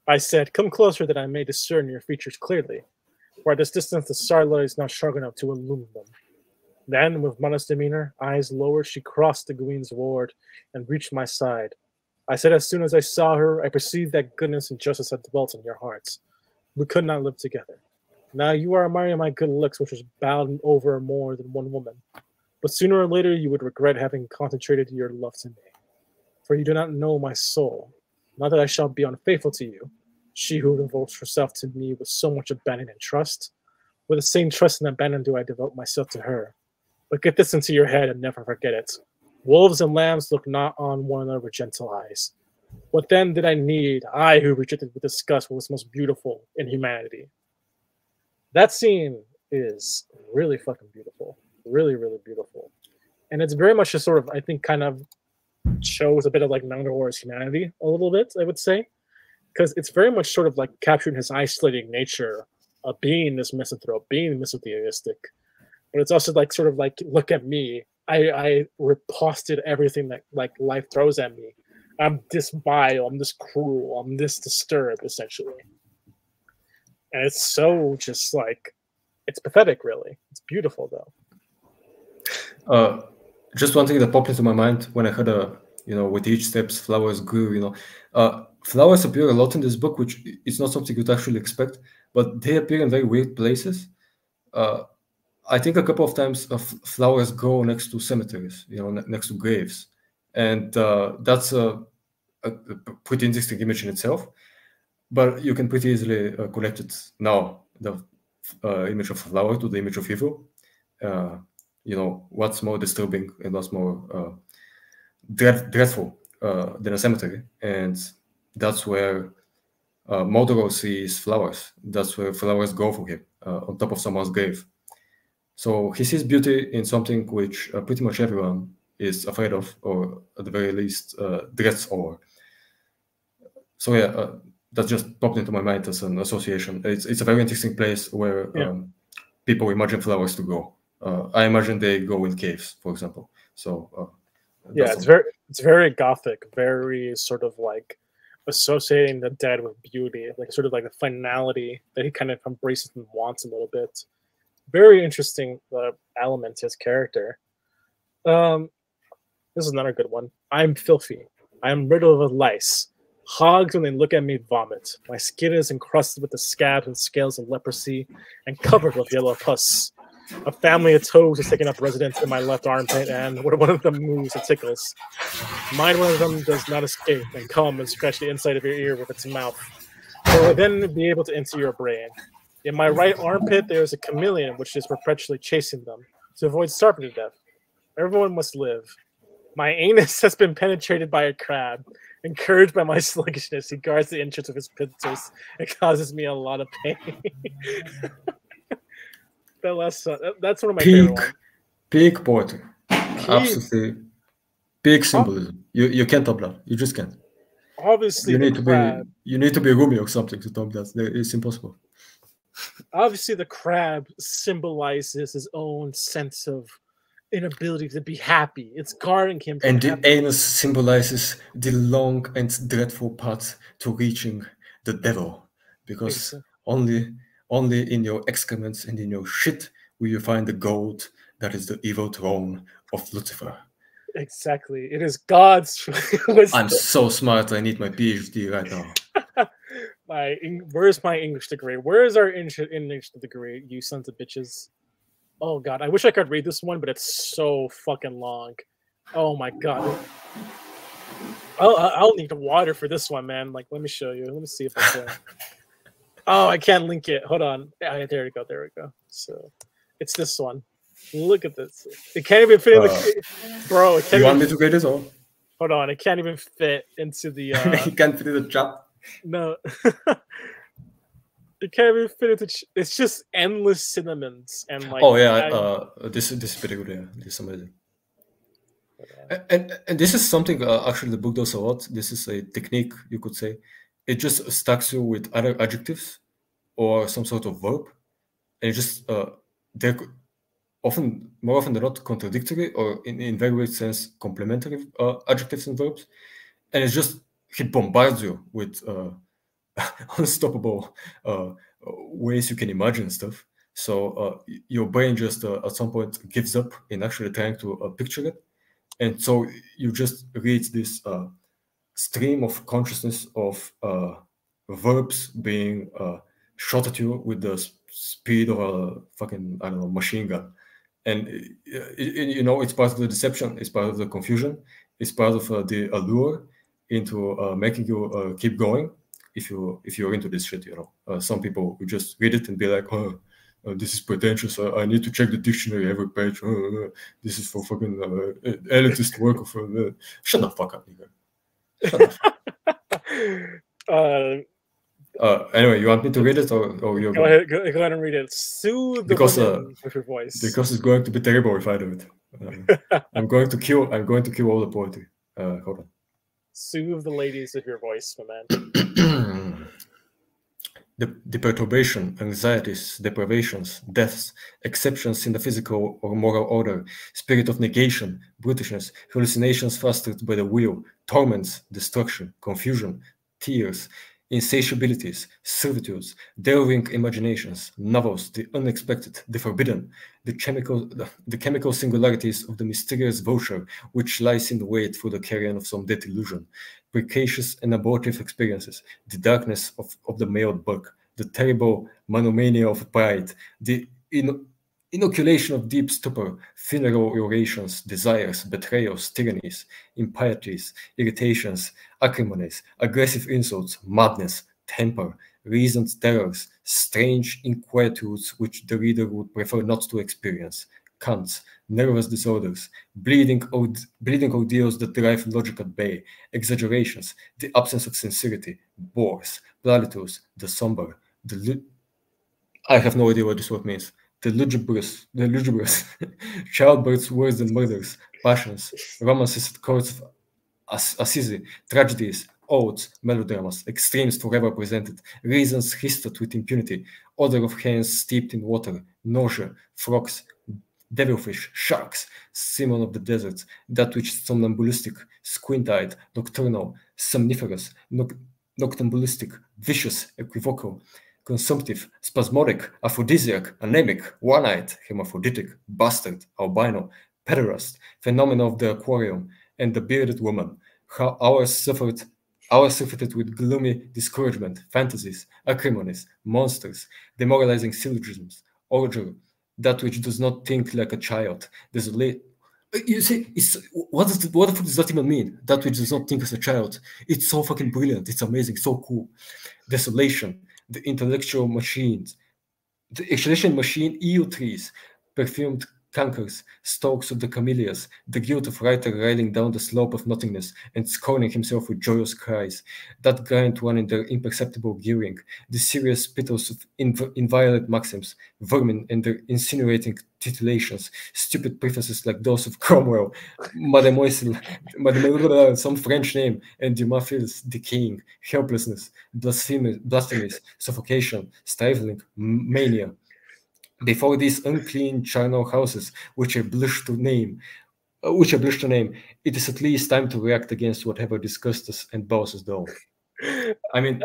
I said, come closer that I may discern your features clearly, for at this distance the starlight is not sharp enough to illumine them. Then, with modest demeanor, eyes lowered, she crossed the Gwyn's ward and reached my side. I said, as soon as I saw her, I perceived that goodness and justice had dwelt in your hearts. We could not live together. Now you are admiring my good looks, which was bound over more than one woman. But sooner or later you would regret having concentrated your love to me. For you do not know my soul. Not that I shall be unfaithful to you, she who devotes herself to me with so much abandon and trust. With the same trust and abandon do I devote myself to her. But get this into your head and never forget it. Wolves and lambs look not on one another with gentle eyes. What then did I need, I who rejected with disgust what was most beautiful in humanity? That scene is really fucking beautiful. Really, really beautiful. And it's very much a sort of, I think, kind of shows a bit of like Maldoror's humanity a little bit, I would say, because it's very much sort of like capturing his isolating nature of being this misanthrope, being misotheistic, but it's also like sort of like, look at me, I riposted everything that like life throws at me. I'm this vile, I'm this cruel, I'm this disturbed, essentially. And it's so just like, it's pathetic, really. It's beautiful, though. Just one thing that popped into my mind when I heard, with each steps, flowers grew, flowers appear a lot in this book, which is not something you'd actually expect, but they appear in very weird places. I think a couple of times flowers grow next to cemeteries, next to graves. And that's a pretty interesting image in itself. But you can pretty easily connect it now, the image of a flower to the image of evil. What's more disturbing and what's more dreadful than a cemetery? And that's where Maldoror sees flowers. That's where flowers go for him, on top of someone's grave. So he sees beauty in something which pretty much everyone is afraid of, or at the very least dreads over. So yeah, that just popped into my mind as an association. It's a very interesting place where people imagine flowers to grow. I imagine they go in caves, for example. So yeah, it's very gothic, very sort of like associating the dead with beauty, like sort of like the finality that he kind of embraces and wants a little bit. Very interesting element to his character. This is another good one. I'm filthy. I am riddled with lice. Hogs, when they look at me, vomit. My skin is encrusted with the scabs and scales of leprosy and covered with yellow pus. A family of toads has taken up residence in my left armpit, and one of them moves, it tickles. Mine, one of them does not escape and come and scratch the inside of your ear with its mouth. It will then be able to enter your brain. In my right armpit, there is a chameleon which is perpetually chasing them to avoid starving to death. Everyone must live. My anus has been penetrated by a crab. Encouraged by my sluggishness, he guards the entrance of his pincers and causes me a lot of pain. That last one, that's one of my favorite ones. Peak poetry. Absolutely. Big symbolism. You can't top that. You just can't. Obviously, you need to be Rumi or something to top that. It's impossible. Obviously, the crab symbolizes his own sense of inability to be happy. It's guarding him from and the anus symbolizes the long and dreadful path to reaching the devil, because only in your excrements and in your shit will you find the gold that is the evil throne of Lucifer. Exactly. It is God's I'm so smart. I need my PhD right now. Where's my English degree? Where is our English degree, you sons of bitches? Oh god, I wish I could read this one, but it's so fucking long. Oh my god. I'll need water for this one, man. Like, let me show you. Let me see if I can. Oh, I can't link it. Hold on. There we go. So, it's this one. Look at this. It can't even fit in the... Bro, it can't you want me to read it or? Hold on. It can't even fit into the... It can't fit in the chat? No. It can't even fit into... It's just endless cinnamons and like... Oh, yeah. This is pretty good. Yeah. This is amazing. And this is something actually the book does a lot. This is a technique, you could say. It just stacks you with either adjectives or some sort of verb. And it just... they're more often than not contradictory, or in very weird sense complementary adjectives and verbs, and it's just it bombards you with unstoppable ways you can imagine stuff. So your brain just at some point gives up in actually trying to picture it, and so you just read this stream of consciousness of verbs being shot at you with the speed of a fucking, I don't know, machine gun. And it's part of the deception, it's part of the confusion, it's part of the allure into making you keep going. If you're into this shit, some people will just read it and be like, oh, this is pretentious. I need to check the dictionary every page. This is for fucking elitist work of. Shut the fuck up, nigga. Shut the fuck. Anyway, you want me to read it, or you go ahead and read it. Soothe the women with your voice. Because it's going to be terrible if I do it. I'm going to kill all the poetry. Hold on. Soothe the ladies with your voice, my man. The perturbation, anxieties, deprivations, deaths, exceptions in the physical or moral order, spirit of negation, brutishness, hallucinations fostered by the will, torments, destruction, confusion, tears, insatiabilities, servitudes, delving imaginations, novels, the unexpected, the forbidden, the chemical singularities of the mysterious vulture which lies in wait for the carrion of some dead illusion, precacious and abortive experiences, the darkness of the mailed bug, the terrible monomania of pride, the inoculation of deep stupor, funeral orations, desires, betrayals, tyrannies, impieties, irritations, acrimonies, aggressive insults, madness, temper, reasoned terrors, strange inquietudes which the reader would prefer not to experience, cants, nervous disorders, bleeding ordeals that drive logic at bay, exaggerations, the absence of sincerity, bores, plalitus, the somber, I have no idea what this word means. The lugubrious, childbirths worse than murders, passions, romances at courts of Assisi, tragedies, odes, melodramas, extremes forever presented, reasons hissed with impunity, odor of hands steeped in water, nausea, frogs, devilfish, sharks, seamen of the deserts, that which is somnambulistic, squint-eyed, nocturnal, somniferous, noctambulistic, vicious, equivocal, consumptive, spasmodic, aphrodisiac, anemic, one-eyed, hermaphroditic, bastard, albino, pederast, phenomena of the aquarium, and the bearded woman, how ours surfeited with gloomy discouragement, fantasies, acrimonies, monsters, demoralizing syllogisms, order, that which does not think like a child, desolate. You see, what the fuck does that even mean? That which does not think as a child. It's so fucking brilliant. It's amazing. So cool. Desolation, the intellectual machines, the exhalation machine, EU trees, perfumed cankers, stalks of the camellias, the guilt of writer riding down the slope of nothingness and scorning himself with joyous cries, that giant one in their imperceptible gearing, the serious spittles of inviolate maxims, vermin and their insinuating titillations, stupid prefaces like those of Cromwell, Mademoiselle, some French name, and Dumas feels decaying, helplessness, blasphemies, suffocation, stifling, mania. Before these unclean charnel houses, which I blush to name, it is at least time to react against whatever disgusts us and bows us down. I mean,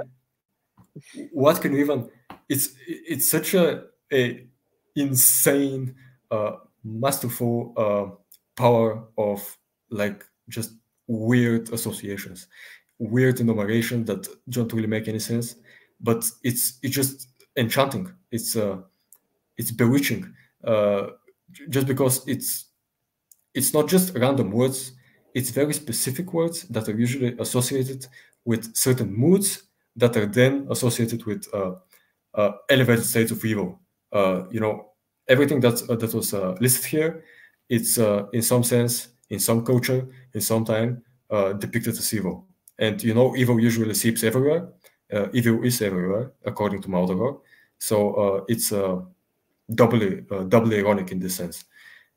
what can we even? It's such a insane, masterful power of like just weird associations, weird enumeration that don't really make any sense, but it's just enchanting. It's bewitching, just because it's not just random words. It's very specific words that are usually associated with certain moods that are then associated with elevated states of evil. Everything that was listed here, it's in some sense, in some culture, in some time, depicted as evil. And evil usually seeps everywhere. Evil is everywhere, according to Maldoror. So it's doubly ironic in this sense.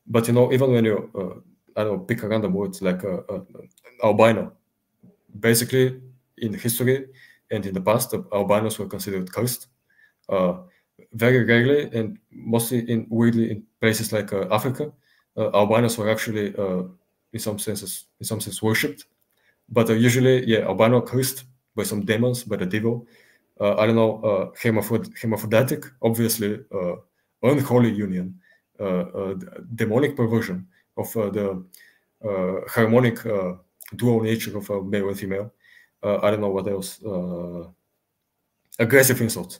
But even when you I don't know, pick a random word like albino, basically in history and in the past, albinos were considered cursed. Very rarely and mostly weirdly in places like Africa, albinos were actually in some sense worshipped. But usually, albino cursed by some demons, by the devil. I don't know, hermaphroditic, obviously unholy union, demonic perversion of the harmonic dual nature of male and female. I don't know what else. Aggressive insults.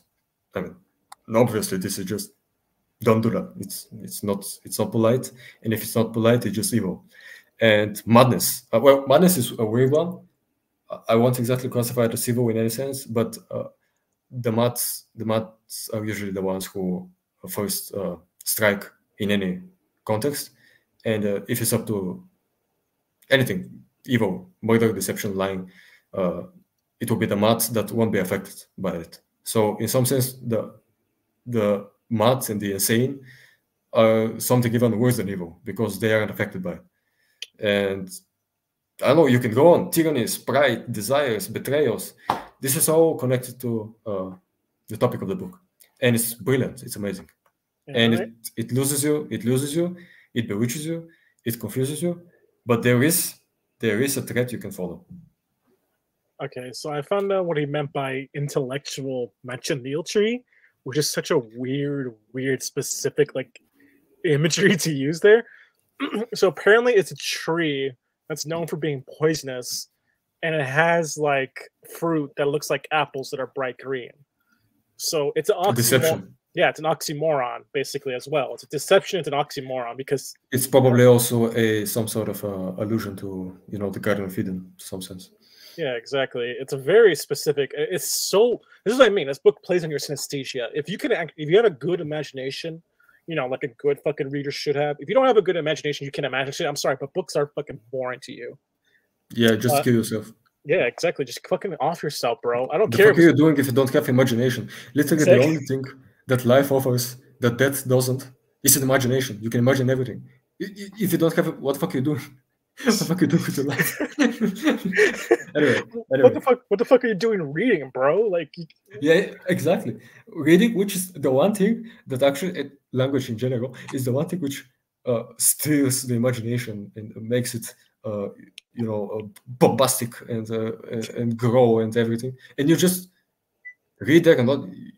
I mean, obviously, this is just don't do that. It's not polite, and if it's not polite, it's just evil. And madness. Well, madness is a weird one. I won't exactly classify it as evil in any sense, but the mads are usually the ones who first strike in any context. And if it's up to anything, evil, murder, deception, lying, it will be the mads that won't be affected by it. So in some sense, the mads and the insane are something even worse than evil because they aren't affected by it. And I don't know, you can go on. Tyrannies, pride, desires, betrayals. This is all connected to the topic of the book. And it's brilliant. It's amazing. And Right. it loses you, it bewitches you, it confuses you. But there is a thread you can follow. Okay, so I found out what he meant by intellectual manchineel tree, which is such a weird, specific like imagery to use there. So apparently it's a tree that's known for being poisonous, and it has like fruit that looks like apples that are bright green. So it's an oxymoron. Deception. Yeah, it's an oxymoron basically as well. It's a deception. It's an oxymoron because it's probably also some sort of allusion to the Garden of Eden, in some sense. Yeah, exactly. It's a very specific. It's so. This is what I mean. This book plays on your synesthesia. If you have a good imagination, like a good fucking reader should have. If you don't have a good imagination, you can imagine shit. I'm sorry, but books are fucking boring to you. Yeah, just kill yourself. Yeah, exactly. Just fucking off yourself, bro. I don't the care. What are you doing if you don't have imagination? Literally, Exactly. the only thing that life offers that death doesn't is an imagination. You can imagine everything. If you don't have it, what the fuck are you doing? What the fuck are you doing with your life? anyway. What the fuck are you doing reading, bro? Like, yeah, exactly. Reading, which is the one thing that actually, language in general, is the one thing which steals the imagination and makes it, bombastic and grow and everything. And you just read there and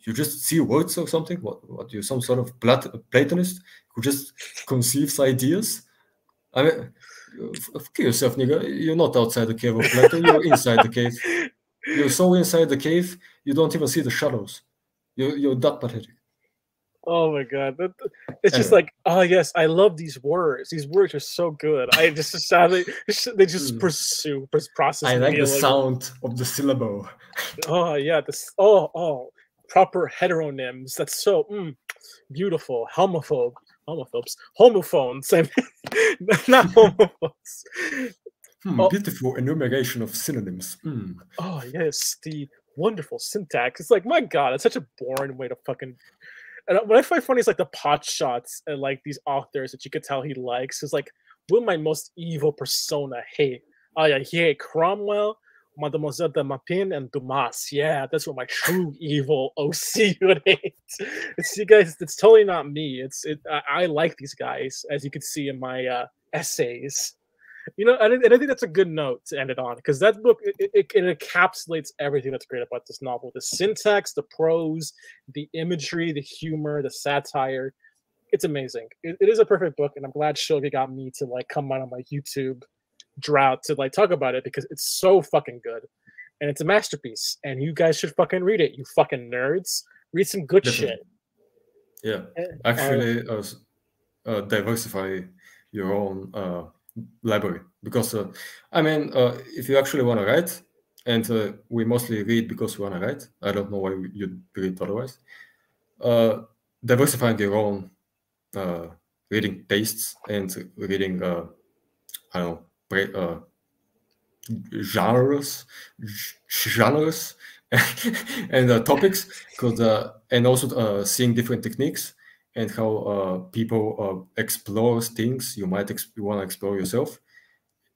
you just see words or something. What you're some sort of Platonist who just conceives ideas. I mean, kill yourself, nigga. You're not outside the cave of Plato. You're inside the cave. You're so inside the cave, you don't even see the shadows. You're that pathetic. Oh my god, it's just like, oh yes, I love these words. These words are so good. I just sadly they just process. I like the sound of the syllable. Oh yeah, proper heteronyms. That's so beautiful. Homophones. Same, not homophobes. Beautiful enumeration of synonyms. Oh yes, the wonderful syntax. It's like, my god, it's such a boring way to fucking. And what I find funny is like the pot shots and like these authors that you could tell he likes. Is like, will my most evil persona hate? Oh yeah, he hate Cromwell, Mademoiselle de Maupin, and Dumas. Yeah, that's what my true evil OC would hate. It's you guys. It's totally not me. I like these guys, as you can see in my essays. I think that's a good note to end it on, because that book it encapsulates everything that's great about this novel: the syntax, the prose, the imagery, the humor, the satire. It's amazing. It is a perfect book, and I'm glad Shulgi got me to like come out on my YouTube drought to like talk about it, because it's so fucking good, and it's a masterpiece. And you guys should fucking read it. You fucking nerds, read some good shit. Yeah, actually, diversify your own library, because if you actually want to write, and we mostly read because we want to write. I don't know why you'd read otherwise. Diversifying your own reading tastes and reading genres and topics, and also seeing different techniques and how people explore things you might want to explore yourself.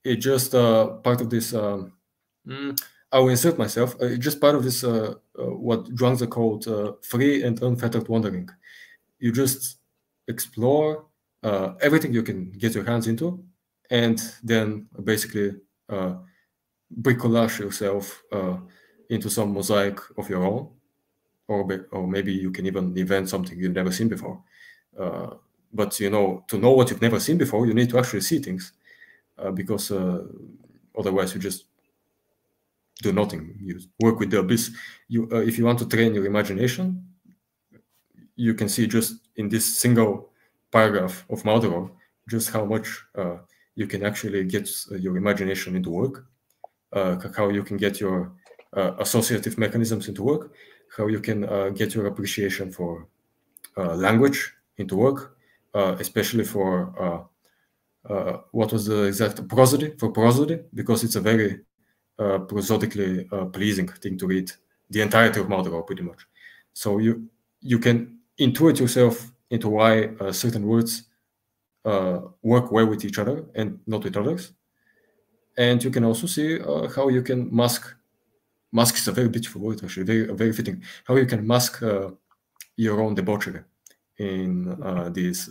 It's just part of this. I will insert myself. It's just part of this. What Zhuangzi called free and unfettered wandering. You just explore everything you can get your hands into, and then basically bricolage yourself into some mosaic of your own, or maybe you can even invent something you've never seen before. But to know what you've never seen before, you need to actually see things, because otherwise you just do nothing. You work with the abyss. If you want to train your imagination, you can see just in this single paragraph of Maldoror just how much you can actually get your imagination into work, how you can get your associative mechanisms into work, how you can get your appreciation for language into work, especially for what was the exact prosody, because it's a very prosodically pleasing thing to read the entirety of Maldoror, pretty much. So you can intuit yourself into why certain words work well with each other and not with others. and you can also see how you can mask. Mask is a very beautiful word, actually, very fitting. How you can mask your own debauchery in these.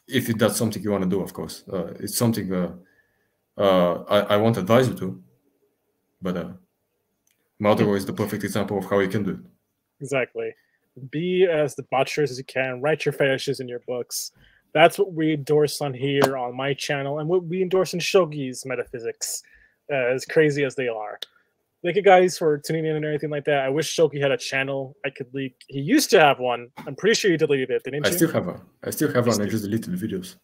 If that's something you want to do, of course, it's something I won't advise you to, but Maldoror is the perfect example of how you can do it. Exactly. Be as debaucherous as you can. Write your fetishes in your books. That's what we endorse on here on my channel, and what we endorse in Shulgi's metaphysics, as crazy as they are. Thank you guys for tuning in and everything like that. I wish Shulgi had a channel I could leak. He used to have one. I'm pretty sure you deleted it, didn't you? I still have one. I just deleted the videos.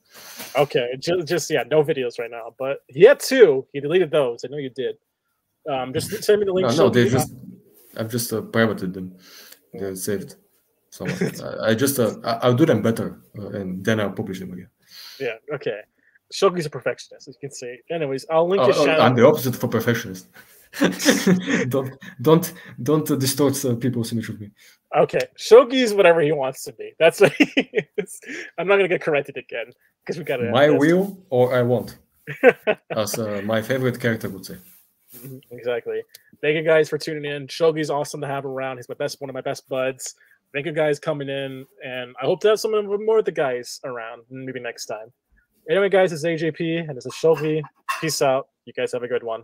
Okay, just yeah, no videos right now. But he had two. He deleted those. I know you did. Just send me the link. No, they just. I've just privated them. They're saved. So I'll do them better, and then I'll publish them again. Yeah. Okay. Shulgi's a perfectionist, as you can see. Anyways, I'll link his channel. I'm the opposite of a perfectionist. don't distort people's image of me. Okay, Shulgi's whatever he wants to be. That's what he is. I'm not gonna get corrected again because we got to. My will or I want, as my favorite character would say. Exactly. Thank you guys for tuning in. Shulgi's awesome to have around. He's one of my best buds. Thank you guys coming in, and I hope to have some more of the guys around maybe next time. Anyway, guys, it's AJP and this is Shulgi. Peace out. You guys have a good one.